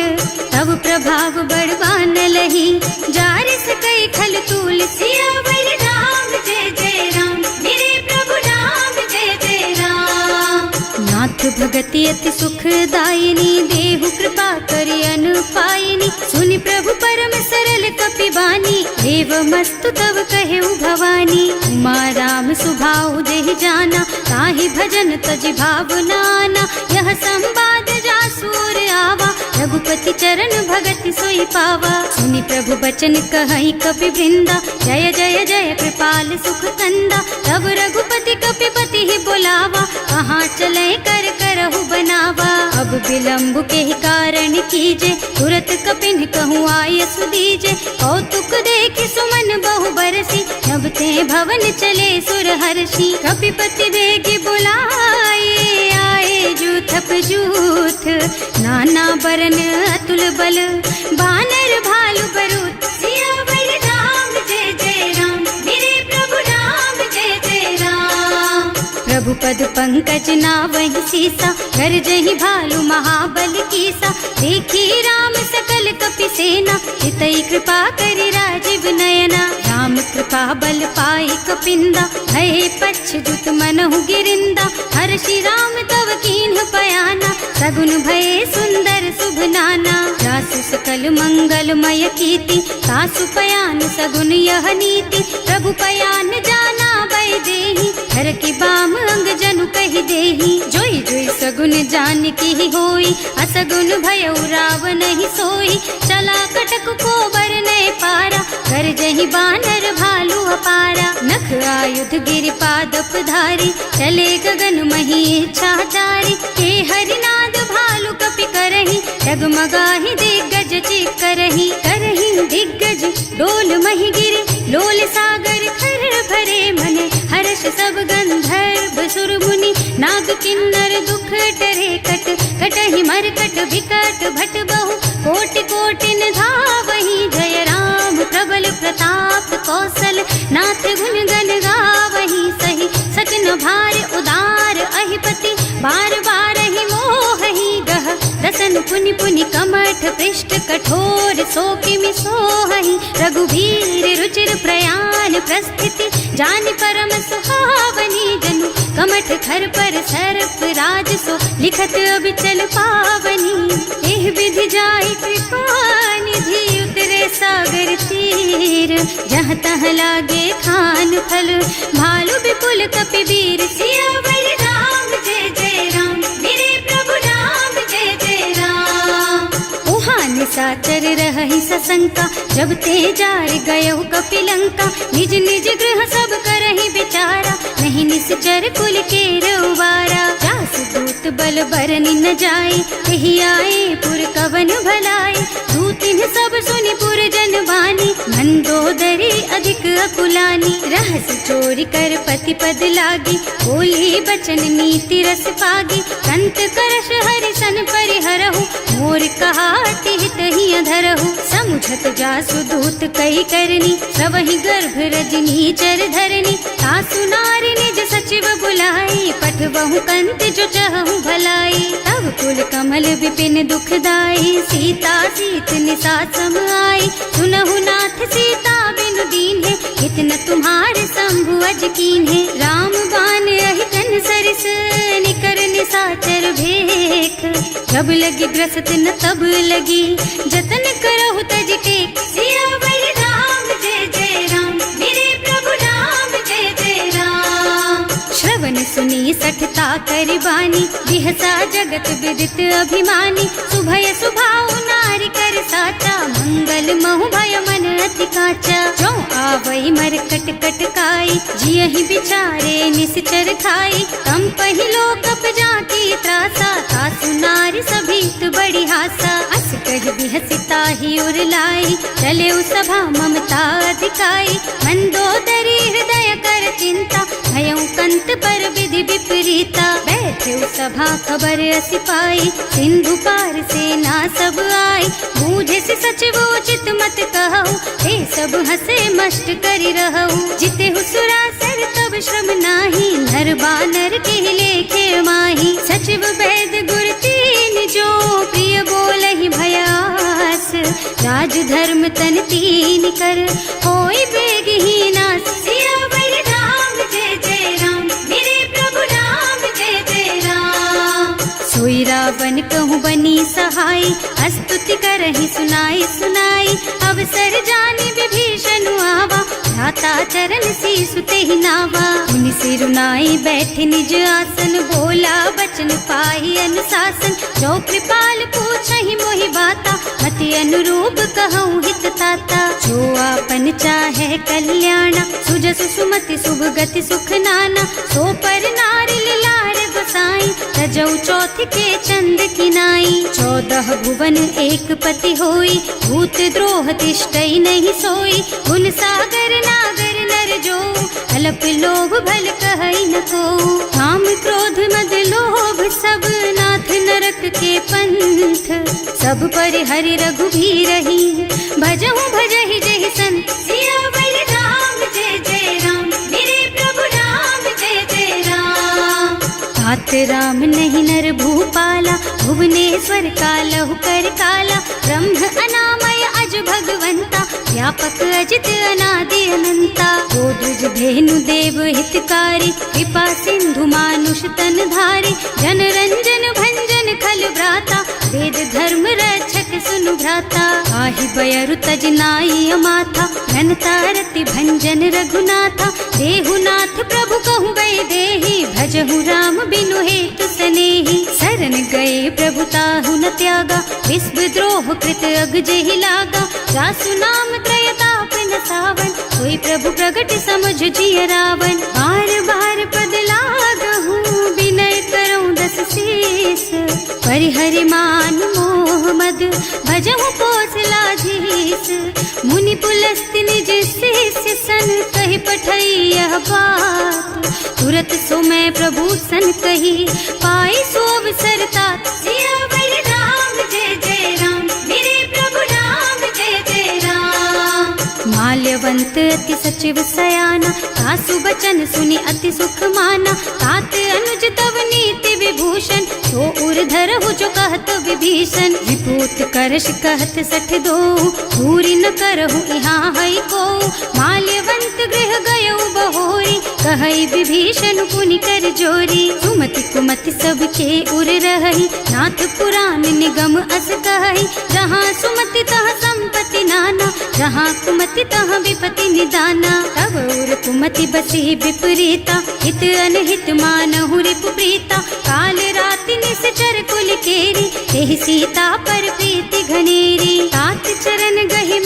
तब प्रभाव बड़वान लही, जार सकई खल तूल। सियावर राम जय जय राम, मेरे प्रभु राम जय जय राम। नाथ भगति अति सुखदायिनी, देहु कृपा करि अनुपायिनी। सुनि प्रभु परम सरल कपि बानी, देव मस्तु तव कहेउ भवानी। उमा राम सुभाउ जेहि जाना, ताहि भजन तजि भावनाना। यह संवाद जासु और आवा, रघुपति चरण भगति सोई पावा। सुनि प्रभु बचन कहई कपि वृंदा, जय जय जय कृपाल सुख कंदा। तब रघुपति कपिपति ही बोलावा, कहाँ चले कर करहु बनावा। अब विलम्ब के ही कारण कीजे, तुरत कपिन कहूँ आयस दीजे। कौतुक देखि सुमन बहु बरसी, नभ ते भवन चले सुर हर्षि। कपिपति बेगी बुलाए, आए जूथप जूथ। नाना बरन अतुल बल, बानर भालु बरूथ। सियावर राम जय जय राम, मेरे प्रभु राम जय जय राम। प्रभु पद पंकज नावहि सीसा, कर जहि भालु महाबल कीसा। देखी राम सकल कपि सेना, हितई कृपा करि राजीव नयना। राम कृपा बल पाई कपिंदा, भये पच्छ्युत मनहु गिरिंदा। हर्षि राम तव कीन्ह पयाना, सगुन भये सुंदर शुभ नाना। जासु सकल मंगलमय कीर्ति, तासु पयान सगुन यह नीति। प्रभु पयान जाना भय देहि, हर की बाम अंग जनु कहि देहि। जोई जोई सगुन जान की होई, असगुन भयउ रावण ही सोई। चला कटक को बरने पारा, कर जहि बानर भालु अपारा। नख आयुध गिरि पादप धारी, चले गगन मही इच्छा जारी। हे हरिनाद भालु कपि करहि, डगमगाहि दिग्गज चित करहि। करहि दिग्गज डोल मही गिरे, लोल सागर खर भरे मन। हर्ष सब गंधर्व सुर मुनि, नाग किन्नर दुख टरे कट। कटहि मरकट विकट भट बहु, कोटि कोटिन धावहि। जय राम प्रबल प्रताप कौशल, नाथ गुण गण गावहि। सही सचन भार उदार अहिपति, बार बार ही मोहि गह। रसन पुनि पुनि कमठ पृष्ठ, कठोर सो किमि सोहहि। रघुवीर रुचिर प्रयाण प्रस्थिति, जानि परम सुहावनी। जनु कमठ खर पर सर्प राज सो, लिखत अबिचल पावनी। एह विधि जाहि कृपा निधि, उतरे सागर तीर। जहाँ तहाँ लागे खान फल, भालु विपुल कपि वीर। सियावर राम जय जय राम, मेरे प्रभु राम जय जय राम। शंका, जब ते जार गयो कपिलंका। निज निज गृह सब करहि विचारा, नहीं निश्चर कुल के उबारा। जास दूत बल बरनि न जाई, यही आए पुर कवन भलाई। दूतिन सब सुनि पुर जन बानी, मंदोदरी अधिक अकुलानी। रहस चोरी कर पति पद लागी, बोली बचन नीति रस पागी। कंत करश हरि सन परिहरहु, मोर कहाति हित ही अधरहु। समुझत जासु दूत कही करनी, सवहि गर्भ रजनी चर धरनी। सासु नारी निज सचिव बुलाई, पठबहु कंत जो चहु भलाई। तब कुल कमल विपिन दुखदाई, सीता सीत निसा सम आई। सुनहु नाथ सीता बिनु दीन्हे, इतना तुम्हारे शंभु अज कीन्हे। राम बान अहितन सरिस, निकर निसाचर भेख। जब लगी ग्रसत न तब लगी, जतन करहु तज टेक। सियावर राम जय जय राम, मेरे प्रभु राम जय जय राम। श्रवण सुनी सठता कर बानी, बिहसा जगत विदित अभिमानी। सुभय सुभाव नारी कर साचा, मंगल महु भय मन अति काचा। जो आवई मर कट कट काई, जियहि बिचारे निश्चर खाई। तम पहिलो कप जाकी त्रासा, सासु नारी सभीत बड़ी हासा। अस कह बिहसिता ही उर लाई, चले सभा ममता अधिकाई। मंदोदरी हृदय कर चिंता, भयउ कंत पर विधि विपरीता। बैठे सभा खबर असी पाई, सिंधु पार सेना सब आई। बूझे से सचिव उचित मत कहु, हे सब हसे मस्त करि रहु। जिते हुसुरासर तब श्रम नाही, नर बानर के लेखे माही। सचिव वैद गुर तीन जो, प्रिय बोलहि भयास। राज धर्म तन तीन कर, होई बेगहि नास। सियावर राम जय जय राम, मेरे प्रभु राम जय जय राम। सोई रावण कहूँ बनी सहाय, स्तुति करहि सुनाई सुनाई। अवसर जानी विभीषण आवा, भ्राता चरण सीसु तेहि नावा। मुनि सिरुनाई बैठे निज आसन, बोला बचन पाहि अनुशासन। जो कृपाल पूछहि मोहि बाता, मति अनुरूप कहूँ हित ताता। जो आपन चाहे कल्याणा, सुजसु सुमति शुभ गति सुख नाना। सो पर नारी लार गोसाई, तजौ चौथ के चंद किनाई। 14 भुवन एक पति होई, भूत द्रोह तिष्ठई नहीं सोई। गुण सागर नागर नर जो, अल्प लोभ भल कहई न को। काम क्रोध मद लोभ सब, नाथ नरक के पंथ। सब पर हरि रघुबीरहि, भजहु भजहि जहि संत। सियावर राम जय जय राम, मेरे प्रभु राम जय जय राम। तात राम नहीं नर भूपाला, भुवनेश्वर कालहु कर काला। ब्रह्म अनामय अज भगवंता, व्यापक अजित अनादि अनंता। गोदुज धेनु देव हितकारी, कृपा सिंधु मानुष तन धारी। जन रंजन भंजन खल भ्राता, वेद धर्म रक्षक सुनु भ्राता। आहि बयरु तज नाई अमाथा, घनता रति भंजन रघुनाथा। देहुनाथ प्रभु कहु गए देहि, भजहु राम बिनु हेतु सनेहि। शरण गए प्रभु ताहु न त्यागा, विश्व द्रोह कृत अग जेहि लागा। जासु नाम त्रय ताप न सावन, सोई प्रभु प्रगट समुझ जिय रावण। बार बार पद लागहु, विनय करऊं दस शीस। परिहरि मान मोह मद, भजहु कौशलाधीश। मुनि पुलस्त्य निज शिष्य सन, कहि पठई यह बात। तुरत सो मैं प्रभु सन कही, पाई सो अवसर तात। सियावर राम जय जय राम, मेरे प्रभु राम जय जय राम। माल्यवंत अति सचिव सयाना, सासु बचन सुनि अति सुख माना। तात अनुज तव नीति विभूषण, सो उर धरहु जो कहत विभीषण। विभूत करश कहत सठ दो, दूरी न करहु यहाँ हई को। माल्यवंत गृह गयो बहोरी, कहई विभीषण पुनि कर जोरी। सुमति कुमति सबके उर रहई, नाथ पुराण निगम अस कहई। जहाँ सुमति तहाँ संपत्ति नाना, जहाँ कुमति तहाँ विपति निदाना। तब उर कुमति बसी विपरीता, हित अनहित मानहु रिपु प्रीता। काल राति निश्चर कुल केरी, तेहि सीता पर प्रीति घनेरी। तात चरण गहि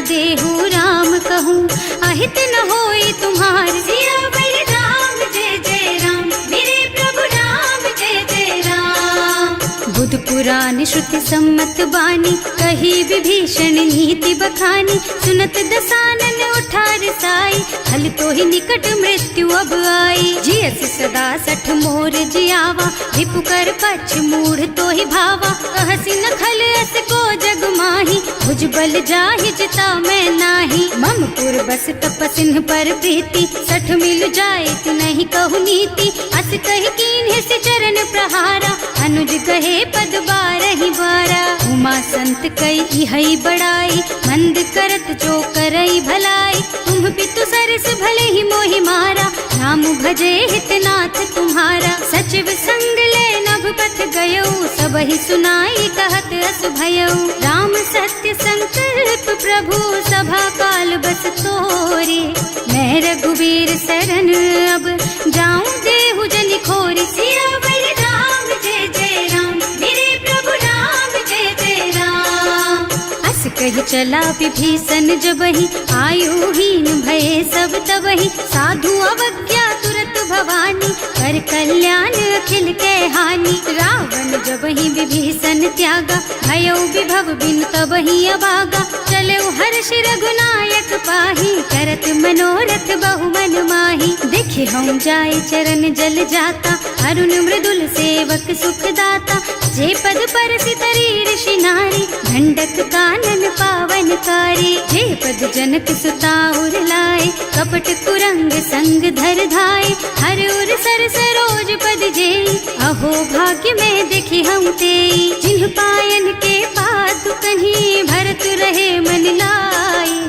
देहु राम कहूँ, अहित न होई तुम्हार। सियावर राम जय जय राम, मेरे प्रभु राम जय जय राम। बुध पुराण श्रुति सम्मत बानी, कही विभीषण नीति बखानी। सुनत दसानन उठार साई, हल तो ही निकट मृत्यु अब आई। जियस सदा सठ मोर जियावा, रिपु कर पक्ष मूढ़ तो ही भावा। कहसी न खल अस को जग माही, भुज बल जाहि जिता मैं नाही। मम पुर बस तपसिन्ह पर प्रीति, सठ मिल जाए तु नहीं कहु नीति। अस कहि कीन्ह से चरण प्रहारा, अनुज कहे पद बारहि बारा। उमा संत कई इहै बड़ाई, मंद करत जो करई भलाई। तुम पितु सरस भले ही मोहि मारा, नाम भजे हितनाथ तुम्हारा। सचिव संग ले नभ पथ गयो, सबहि सुनाई कहत अस भयो। राम सत्य संकल्प प्रभु, सभा काल बस तोरे। मैं रघुवीर शरण अब, जाऊं देहु जनि खोरी। सियावर राम जय जय राम, मेरे प्रभु राम जय जय राम। अस कहि चला विभीषण जबहि, आयुहीन भये सब तबहि। साधु अवज्ञा तुरत भवानी, कर कल्याण अखिल के हानि। रावण जबहि विभीषण त्यागा, भयो विभव बिन तबहि अभागा। चलो हर्ष रघुनायक पाहि, करत मनोरथ बहु मन माहि। देखे हम जाय चरण जल जाता, अरुण मृदुल सेवक सुख दाता। जे पद पर सितरी ऋषि नारी, ढंडक कानन पावन कारी। जे पद जनक सुता उर लाए, कपट कुरंग संग धर धाय। हर उर सर सरोज पद जेई, अहो भाग्य में देखी हम तेई। जिन्ह पायन के पादु कहीं, भरत रहे मन लाई।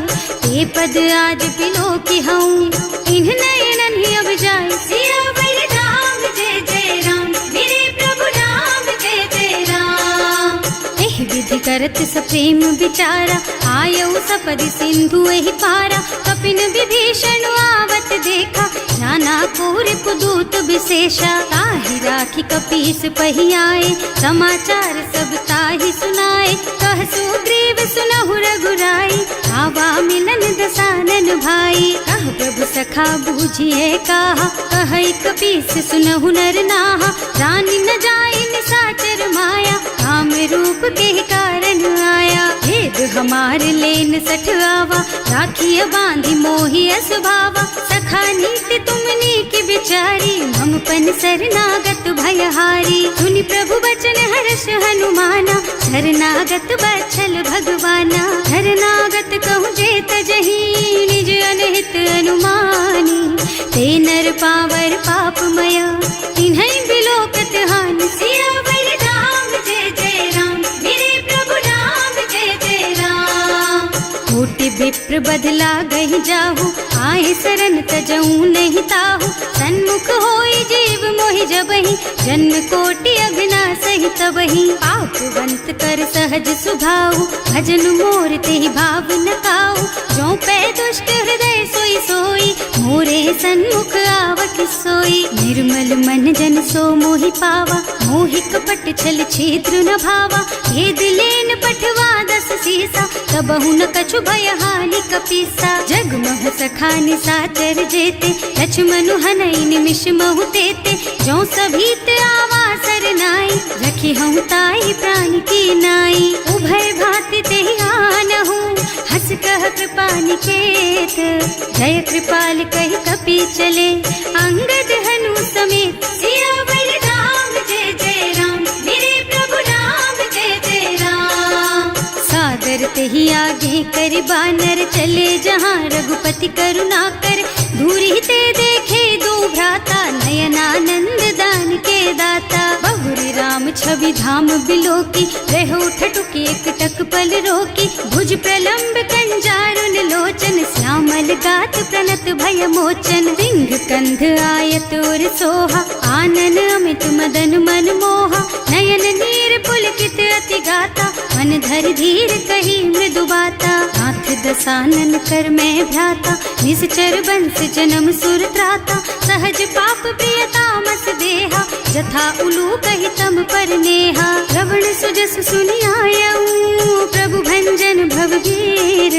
ते पद आज बिलो की हूँ, इन्ह नयनन ही अब जाए। सियावर राम जय जय राम, मेरे प्रभु राम जय जय राम। एहि विधि करत सप्रेम विचारा, आयौ सपदि सिंधु एहि पारा। कपिन विभीषण आवत देखा, नाना कोर कुदूत विशेषा। ताहि राखी कपीस पहि आए, समाचार सब ताहि सुनाए। कह सुग्रीव सुनहु रघुराई, आवा मिलन दसानन भाई। कह प्रभु सखा बूझिए कहा, कहै कपीस सुनहु नर नाहा। रानी न जाय निसाचर माया, काम रूप के कारण आया। भेद हमार लेन सठ आवा, राखिय बांधि मोहि असभावा। सखा नीति तुमनी की बिचारी, मम पन शरणागत भयहारी। सुनि प्रभु बचन हर्ष हनुमाना, शरणागत बच्छल भगवाना। शरणागत कहूँ जे तजहि, निज अनहित अनुमानी। ते नर पावर पापमय, तिन्है बिलोकत हानि। सियावर राम जय जय राम, मेरे प्रभु राम जय जय राम। कोटि विप्र बदला गहि जाहु, आए शरण तजऊ नहीं ताहु। सन्मुख होई जीव मोहि जबहि, जन्म कोटि अघनासहि तबहि। पापवंत कर सहज सुभाऊ, भजन मोर तेहि भाव न काऊ। जो पै दुष्ट हृदय सोई सोई, मोरे सन्मुख आवत सोई। निर्मल मन जन सो मोहि पावा, मोहि कपट छल छिद्र न भावा। ये दिलेन पठवा दस सीसा, तबहु न कछु भय हानि कपीसा। जग महु सखा निसाचर जेते, लक्ष्मण हनई निमिष महु तेते। जो सभीत आवा सरनाई, रखी हूँ ताई प्राण की नाई। उभय भांति तेहि आनहु, हस कह कृपा निकेत। जय कृपाल कहि कपि चले, अंगद हनु समेत। सियावर राम जय जय राम, मेरे प्रभु राम जय जय राम। सादर तेहि आगे कर बानर, चले जहाँ रघुपति करुणा कर। दूरी ते देखे दो भ्राता, नयनानंद दान के दाता। बहुरी राम छवि धाम बिलोकी, रहो ठटुकी एकटक पल रोकी। भुज प्रलंब कंजारुन लोचन, श्यामल गात प्रणत भय मोचन। सिंह कंध आयत और सोहा, आनन अमित मदन मन मोहा। नयन नीर पुलकित अति गाता, मन धर धीर कही मृदु बाता। नाथ दसानन कर मैं भ्राता, निश्चर बंस जन्म सुर त्राता। सहज पाप प्रिय तामस देहा, जथा उलू कही तम पर नेहा। श्रवण सुजस सुनि आयऊ, प्रभु भंजन भवबीर।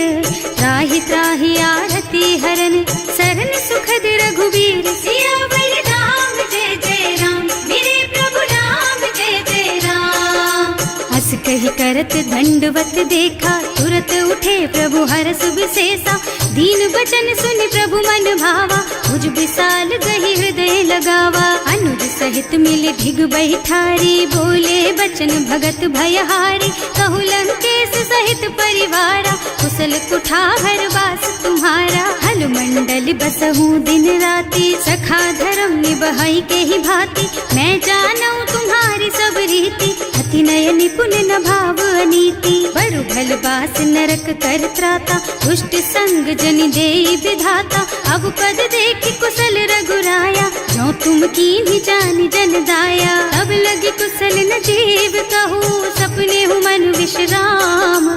त्राहि त्राहि आरती हरन, सरन सुखद रघुबीर। सियावर राम जय जय राम, मेरे प्रभु राम जय जय राम। हस कही करत दंडवत देखा, तुरत उठे प्रभु हरस विशेषा। दीन बचन सुनि प्रभु मन भावा, मुझ विशाल गही हृदय लगावा। अनुज सहित मिले ढिग बैठारी, बोले बचन भगत भयहारी। कहु लंकेश सहित परिवारा, कुशल कुठार वास तुम्हारा। हल मंडल बसहु दिन राति, सखा धर्म निबहई के ही भांति। मैं जानऊ तुम्हारी सब रीति, अति नय निपुण न भाव अनीति। बरु भल बास नरक कर त्राता, दुष्ट संग जनि देई विधाता। अब पद देखि कुशल रघुराया, जो तुम कीन्ही जानि जन दाया। तब लगी कुशल न जीव कहूँ, सपने हूँ मन विश्राम।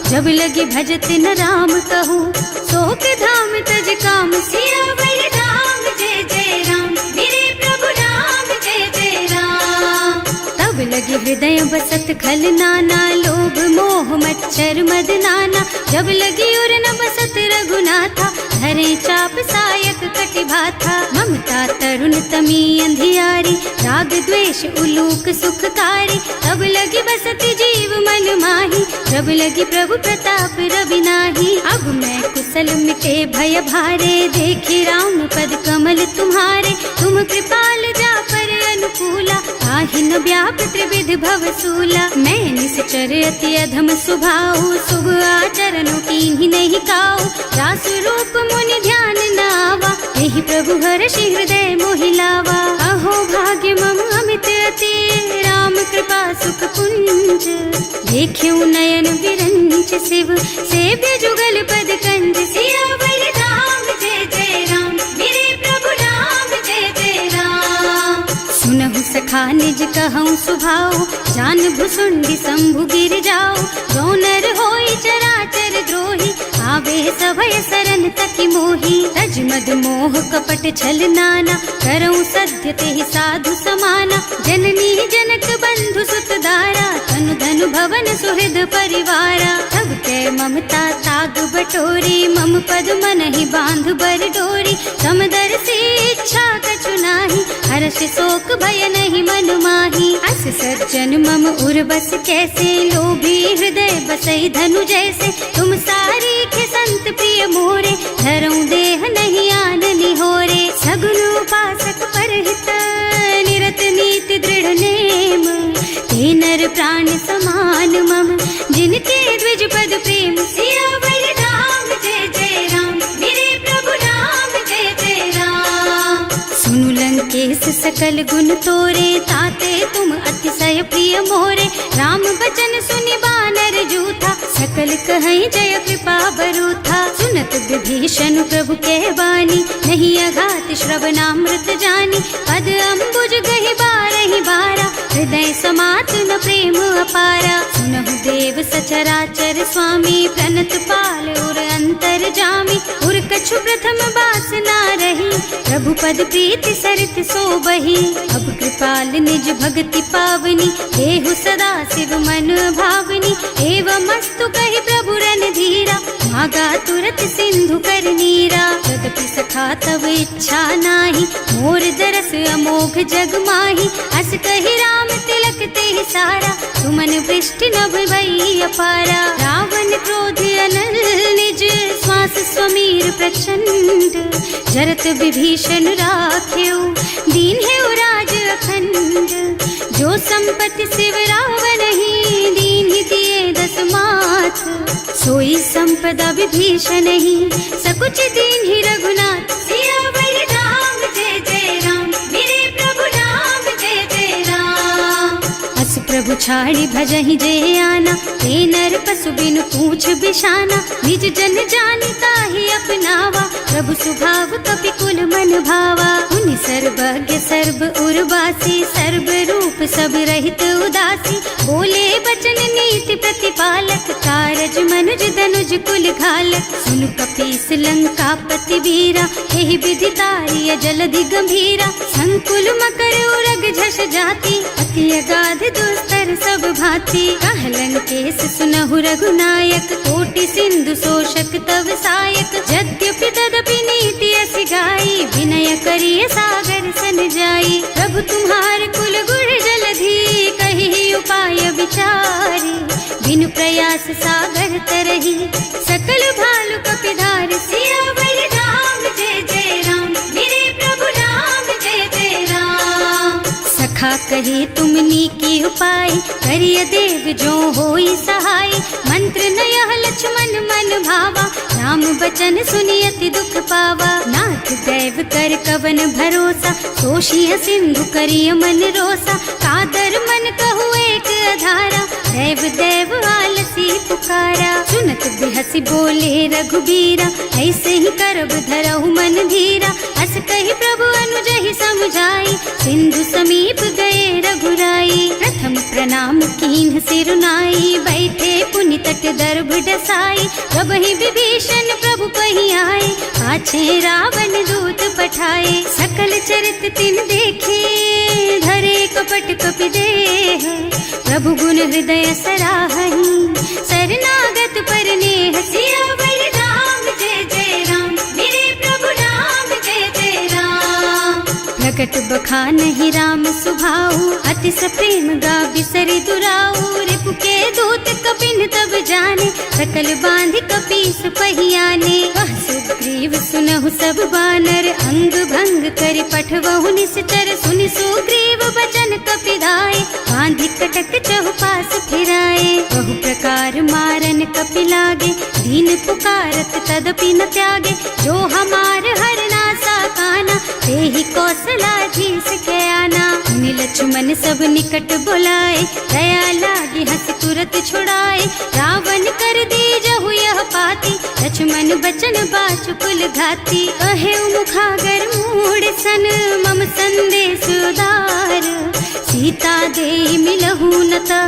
जब लगी भजत न राम कहूँ, शोक धाम तज काम। सियावर राम जय जय राम, मेरे प्रभु राम जय जय राम। तब लगी हृदय बसत खल नाना, लोभ मोह मच्छर मद नाना। जब लगी उर न बसत रघुनाथा, धरे चाप सायक कटि भाथा। ममता तरुण तमी अंधियारी, राग द्वेष उलूक सुखकारी। तब लगी बसती जीव मन माही, जब लगी प्रभु प्रताप रवि नाही। अब मैं कुशल मिटे भय भारे, देखी राम पद कमल तुम्हारे। तुम कृपाल जा पर अनुकूला, ताहि न व्याप त्रिविध भव सूला। मैं निश्चर अति अधम स्वभाव, शुभ आचरण कीन्ही नहीं काऊ। रास रूप मुनि ध्यान न आवा, यही प्रभु हर्षि हृदय मोहिलावा। अहो भाग्य मम अमित अति, राम कृपा सुख पुंज। देख्यऊ नयन विरंच शिव, सेव्य जुगल पद कंज। सियावर राम जय जय राम, मेरे प्रभु राम जय जय राम। सुनहु सखा निज कहऊँ सुभाऊ, जान भुसुंडी शंभु गिर जाओ। जो नर होई चराचर द्रोही, आवे सभय सरन तकी मोही। तज मद मोह कपट छल नाना, करऊँ सत्य तेहि साधु समाना। जननी जनक बंधु सुत दारा, तनु धनु भवन सुहृद परिवारा। तब कै ममता ताग बटोरी, मम पद मनहि बांध बर डोरी। समदर्शी इच्छा कछु नाही, हर्ष शोक भय नहीं मन माही। अस सज्जन मम उर बस कैसे, लोभी हृदय बसई धनु जैसे। तुम सारी के संत प्रिय मोरे, धरऊँ देह नहीं आन निहोरे। सगुन उपासक परहित, निरत नीति दृढ़ नेम। ते नर प्राण समान मम, जिनके द्विज पद प्रेम। सियावर राम जय जय राम, मेरे प्रभु राम जय जय राम। सुनु लंकेश सकल गुण तोरे, ताते तुम अतिशय प्रिय मोरे। राम बचन सुनि बानर जूथा, सकल कहई जय कृपा बरूथा। सुनत विभीषण प्रभु के बानी, नहीं अघात श्रवणामृत जानी। पद अम्बुज गहि बारहि बारा, हृदय समात न प्रेम अपारा। सुनहु देव सचराचर स्वामी, प्रणत पाल उर अंतर जामी। उर कछु प्रथम बास ना रही, प्रभु पद प्रीति सरित सोबही। अब कृपाल निज भक्ति पावनी, देहु सदा शिव मन भावनी। एवं मस्तु कहि प्रभु रन धीरा, मागा तुरत सिंधु कर नीरा। यद्यपि सखा तब इच्छा नाही, मोर दरस अमोघ जग माही। अस कहि राम तिलक तेहि सारा, तुमन वृष्टि नभ भई अपारा। रावण क्रोध अनल निज, श्वास स्वमीर प्रचंड। जरत विभीषण राख्यो, दीन है राज अखंड। जो संपत्ति शिव रावण ही, दीन ही दिए दस माथ। सोई संपदा विभीषण ही, सकुच दीन ही रघुनाथ। सियावर राम जय जय राम, मेरे प्रभु राम जय जय राम। अस प्रभु छाड़ी भजहि जे आना, ते नर पशु बिनु पूछ बिशाना। निज जन जानि ताहि अपनावा, प्रभु सुभाव कपि कुल मन भावा। उनि सर्वज्ञ सर्व उर्वासी, सर्व रूप सब रहित उदासी। बोले बचन नीति प्रतिपालक, कारज मनुज धनुज कुल घालक। सुनु कपीस लंकापति वीरा, एहि विधि तारिय जलधि गंभीरा। संकुल मकर उरग झष जाति, अति अगाध दुस्तर सब भांति। कहलन केस सुनहु रघुनायक, कोटि सिंधु शोषक तव सायक। यद्यपि तदपि नीति अस गाई, विनय करिय सागर सन जाई। प्रभु तुम्हार कुल गुण जलधि, कहि उपाय विचारी। बिनु प्रयास सागर तरही, सकल भालु कपिधार। सियावर राम जय जय राम, मेरे प्रभु राम जय जय राम। सखा कहे तुमनी की उपाय, करिय देव जो होई सहाय। मंत्र नयह लक्ष्मण मन भावा, राम बचन सुनि अति दुख पावा। नाथ दैव कर कवन भरोसा, तोषिय सिंधु करिय मन रोसा। कादर मन कहु एक अधारा, दैव दैव आलसी पुकारा। सुनत बिहसी बोले रघुबीरा, ऐसे ही करब धरहु मन धीरा। अस कहि प्रभु अनुजहि समझाई, सिंधु समीप गए रघुराई। प्रथम प्रणाम कीन्ह सिरुनाई, बैठे पुनि तट दर्भ डसाई। प्रभहि विभीषण प्रभु कहि आए, पाछे रावण दूत पठाए। सकल चरित तिन देखे, धरे कपट कपि देह। प्रभु गुण हृदय सराहहि, शरणागत पर नेह। सियावर राम जय जय राम, मेरे प्रभु राम जय जय राम। प्रकट बखानहि राम सुभाऊ, अति सप्रेम गा बिसरि दुराऊ। रिपु के दूत कपिन तब जाने, सकल बांधि कपीस पहियाने। वह सुग्रीव सुनहु सब बानर, अंग भंग करि पठवहु निश्चर। सुनि सुग्रीव बचन कपिधाय, बांधि कटक चहुपास फिराए। बहु प्रकार मारन कपि लागे, दीन पुकारत तदपि न त्यागे। जो हमार हरनासा काना, तेहि कौशला धीस के आना। मुनि लक्ष्मण सब निकट बुलाए, दया लागी हंस तुरत छुड़ाए। रावण कर दीजहु यह पाती, लक्ष्मण बचन बाचु कुल घाती। कहे मुखागर मूढ़ सन, मम संदेश उदार। सीता दे मिलहु न ता,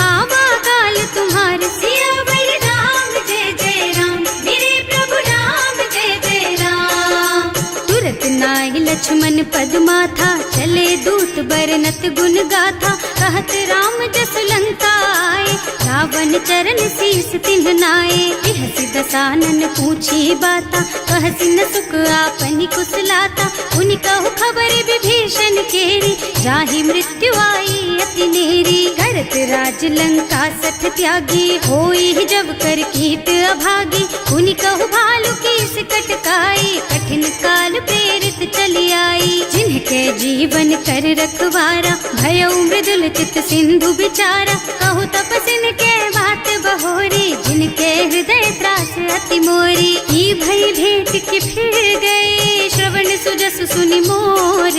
आवा काल तुम्हार। सियावर राम जय जय राम, मेरे प्रभु राम जय जय राम। तुरत नाहि लक्ष्मण पद माथा, चले दूत बरनत गुण गाथा। कहत राम जस लंका आए, रावण चरण शीस तिन्ह नाए। बिहसि दसानन पूछी बाता, कहसि न सुख आपनि कुशलाता। उनि कहु खबर विभीषण केरी, जाहि मृत्यु आई अति नेरी। करत राज लंका सठ त्यागी, होई जब कर कीट अभागी। उनि कहु भालु कीस कटकाई, कठिन काल प्रेरित चली आई। जिनके जीवन कर रखवारा, भयउ मृदुल चित सिंधु बिचारा। कहु तपसिन के बात बहोरी, जिनके हृदय त्रास अति मोरी। ई भई भेंट के फिर गए, श्रवण सुजस सुनि मोर।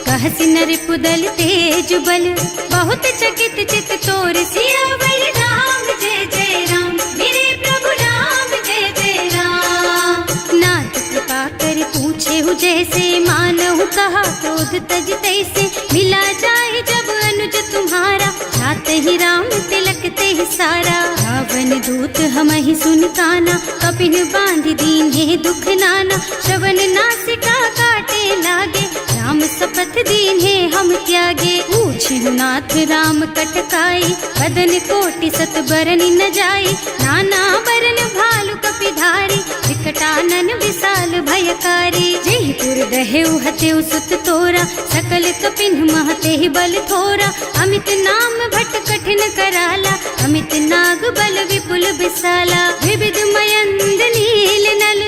कहसि नर पुदल तेज बल, बहुत चकित चित तोर। सियावर राम जय जय राम, मेरे प्रभु राम जय जय राम। नाथ कृपा कर पूछे हु जैसे, मानहु कहा क्रोध तज तैसे। मिला जाए जब अनुज तुम्हारा, जाते ही राम तिलक ते सारा। रावण दूत हमहि सुन काना, कपिन बांधि दीन्हे दुख नाना। श्रवण नासिका काटे लागे, राम शपथ दीन्हे हम त्यागे। पूछिहु नाथ राम कटकाई, बदन कोटि सत बरनि न जाई। नाना बरन भालु कपिधारी, विकटानन विशाल भयकारी। जेहि पुर दहेउ हतेउ सुत तोरा, सकल कपिन महते बल थोरा। अमित नाम भट कठिन कराला, अमित नाग बल विपुल विशाला। विविध मयंद नील नल,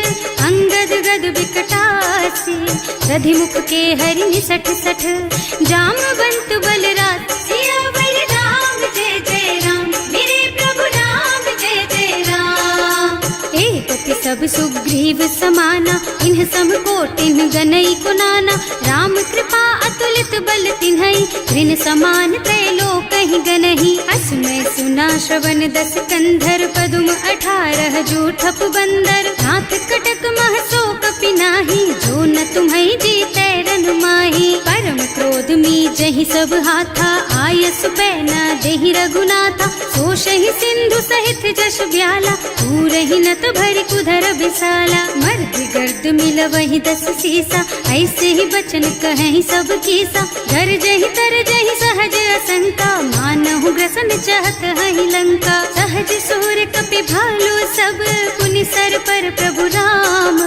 अंगद गद विकटासी। दधिमुख के हरि निसठ सठ, जामवंत बलराज। सियावर राम जय जय राम, मेरे प्रभु राम जय जय राम। एक कि सब सुग्रीव समाना, इन्ह सम कोटिन गनई को नाना। राम कृपा अतुलित बल तिन्हई, ऋण समान त्रैलोकहि गनहि। असमय सुना श्रवण दस कंधर, पदुम 18 जूठप बंदर। नाथ कटक मह शोक कपि नाही, जो न तुम्हें जीते रन माही। परम क्रोध मी जहि सब हाथा, आयस पैना देहि रघुनाथा। सोषहि सिंधु सहित जश ब्याला, पूरहि नत भरि कुधर बिसाला। मर्द गर्द मिल वही 10 सीसा, ऐसे ही बचन कहें सब कीसा। घर जहि तर जहि सहज असंका, मानहु ग्रसन चाहत हहि लंका। सहज सूर कपि भालू सब, पुनि सर पर प्रभु राम।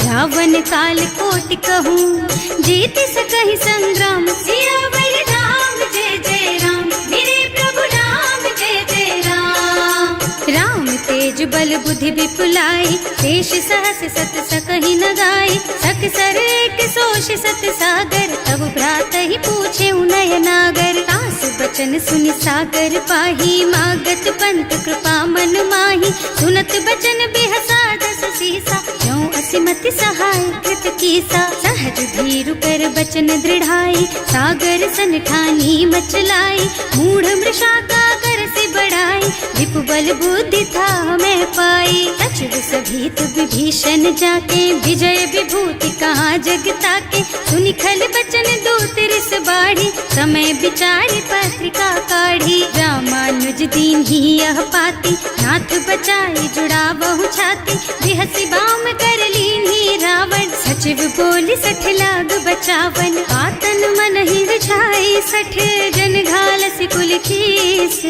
रावण काल कोटि कहूँ, जीत सकहि संग्राम। सियावर राम जय जय राम, मेरे प्रभु राम जय जय राम। राम तेज बल बुद्धि विपुलाई, शेष सहस सत सकहि न गाई। सक सर एक सोष सत सागर, तब भ्रात ही पूछे नय नागर। तास बचन सुनि सागर पाही, मागत पंत कृपा मन माही। सुनत बचन बिहसा 10 सीसा, ज्यों असिमति सहाय कृत कीसा। सहज धीरु कर बचन दृढ़ाई, सागर सन ठानी मचलाई। मूढ़ मृषा का कर से बढ़ाई, विपु बल बुद्धि था मैं पाई। सचिव सभीत विभीषण जाके, विजय विभूति कहाँ जगता के। सुनि खल बचन दूत रिस बाढ़ी, समय विचारी पत्रिका काढ़ी। रामानुज दीन ही यह पाती, नाथ बचाई जुड़ा बहु छाती। बिहसी बाम कर लीन्ही रावण, सचिव बोली 60 लाग बचावन। आतन मन ही रिझाई 60, जन घालसी कुल कीस।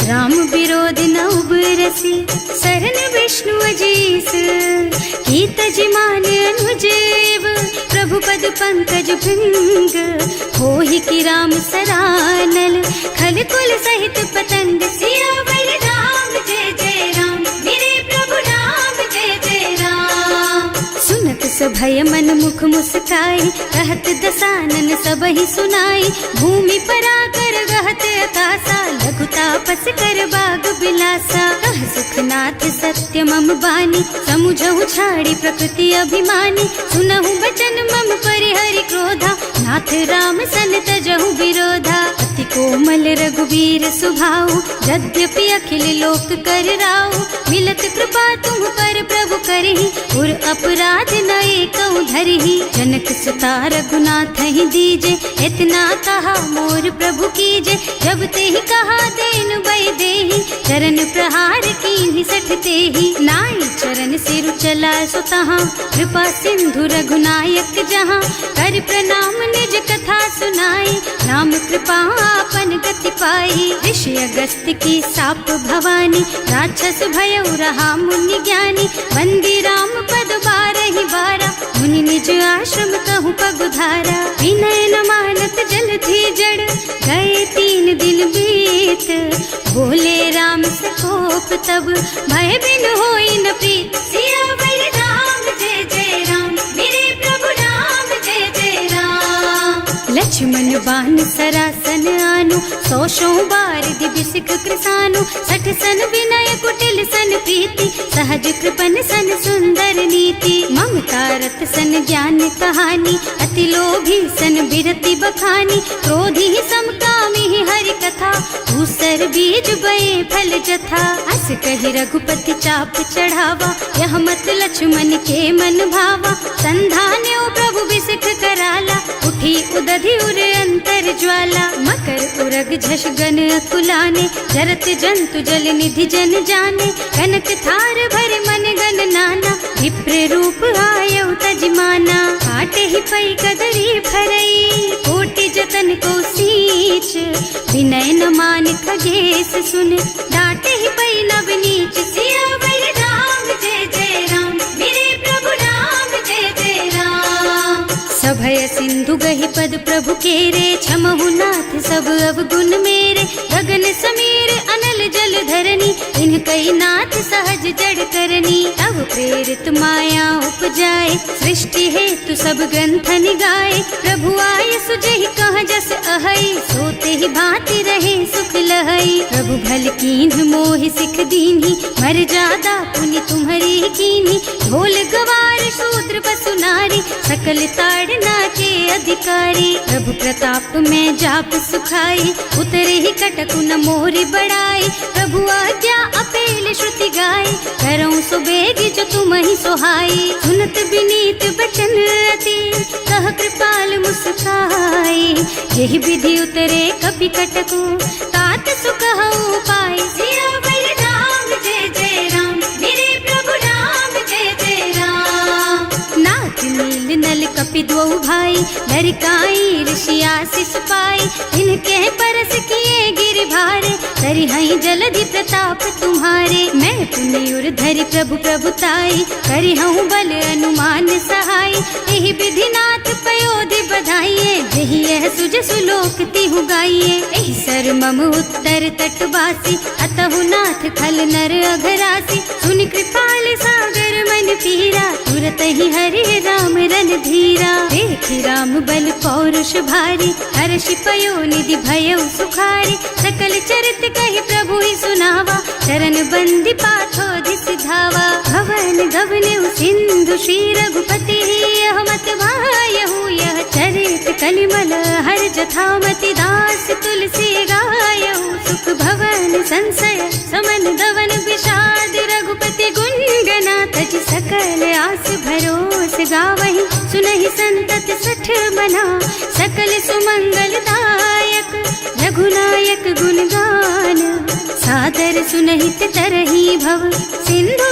राम विरोध न उबरसी, सरन विष्णु अजीस। कीत जिमान अनुजेव, प्रभु पद पंकज भृंग। होहि की राम सरानल, खल कुल सहित पतंग। सियावर राम जय जय राम, मेरे प्रभु राम जय जय राम। सुनत सभय मन मुख मुस्काई, कहत दसानन सबहि सुनाई। भूमि पराकर गहत आकाशा, लघु तापस कर बाग बिलासा। कह सुखनाथ सत्य मम बानी, समुझहु छाड़ी प्रकृति अभिमानी। सुनहु बचन मम परिहरि क्रोधा, नाथ राम सन तजहु विरोधा। अति कोमल रघुवीर सुभाऊ, यद्यपि अखिल लोक कर राऊ। मिलत कृपा तुम पर प्रभु करहि, उर अपराध न एकौ धरहि। जनक सुता रघुनाथ ही दीजे, इतना कहा मोर प्रभु कीजे। जब ते ही कहा देन बई देहि, चरण प्रहार कीन्ही 60 तेहि। नाई चरण सिरु चला सुतहाँ, कृपा सिंधु रघुनायक जहाँ। कर प्रणाम निज कथा सुनाई, राम कृपा आपन गति पाई। ऋषि अगस्त्य की साप भवानी, राक्षस भयउ रहा मुनि ज्ञानी। बंदी राम पद 12 बारा, मुनि निज आश्रम कहूँ पगुधारा। विनय न मानत जल थी जड़, गए 3 दिन बीत। बोले राम सकोप तब, भय बिन होई न प्रीत। सियावर राम जय जय राम, मेरे प्रभु राम जय जय राम। लक्ष्मण बान सरासन आनु, 100 बारिधि बिसिख कृसानु। 60 सन विनय कुटिल सन प्रीति, सहज कृपन सन सुंदर नीति। ममता रत सन ज्ञान कहानी, अति लोभी सन बिरति बखानी। क्रोधी समकामी हरि कथा, दूसर बीज बये फल जथा। अस कहि रघुपति चाप चढ़ावा, यह मत लक्ष्मण के मन भावा। संधान्यो प्रभु बिसिख कराला, उठी उदधि उर अंतर ज्वाला। मकर उरग झष गन अकुलाने, जरत जंतु जल निधि जन जाने। कनक थार भर मन गन नाना, विप्र रूप आयउ तजमाना। काटे ही पई कदरी भरई, कोटि जतन को सींच। विनय न मान खगेश सुन, डांटे ही पई नव नीच। सियावर राम जय जय राम, मेरे प्रभु राम जय जय राम। सभय सिंधु गहि पद प्रभु केरे, क्षमहु नाथ सब अवगुण मेरे। गगन समीर अनल जल धरनी, इन्ह कई नाथ सहज जड़ करनी। तब प्रेरित माया उपजाए, सृष्टि हेतु सब ग्रंथन गाए। प्रभु आय सुजहि कह जस अहै, सोते ही भांति रहे सुख लहै। प्रभु भल कीन्ह मोहि सिख दीन्ही, मर्यादा पुनि तुम्हरी कीन्ही। ढोल गवार शूद्र पशु नारी, सकल ताड़ना के अधिकारी। प्रभु प्रताप में जाप सुखाई, उतरे ही कटकु न मोरी बड़ाई। प्रभु आज्ञा अपेल श्रुति गाय, करऊं सो बेग जो तुम ही सोहाई। सुनत विनीत बचन अति, कह कृपाल मुस्काई। यही विधि उतरे कपि कटको, तात सुख हऊ पाए। सियावर राम जय जय राम, मेरे प्रभु राम जय जय राम। नाथ नील नल कपि दो भाई, लरिकाई ऋषि आशीष पाई। इनके परस किए गिर भारे, तरि हई जलधि प्रताप तुम्हारे। मैं पुनि उर धरि प्रभु प्रभुताई, करि हूँ बल अनुमान सहाय। यही विधि नाथ पयोधि बधाइए, यही यह सुज सुलोक तिहु गाइए। एहि सर मम उत्तर तटवासी, अतहु नाथ खल नर अघरासी। सुनि कृपाल सागर मन पीरा, तुरत ही हरि राम रन धीरा। देखि राम बल पौरुष भारी, हर्षि पयो निधि भयउ सुखारी। सकल चरित कहि प्रभु ही सुनावा, चरण बंदी पाथो सिधावा। भवन गगन सिंधु श्री रघुपति, यह मत वायहु यह चरित कलिमल हर जथामति। दास तुलसी गायहु, सुख भवन संशय समन दवन विषाद। रघुपति गुण गना तज सकल आस भरोस गावहि। सुनहि संतत सठ मना, सकल सुमंगल दायक। रघुनायक गुण गान, सादर सुनहित तरही भव। सिंधु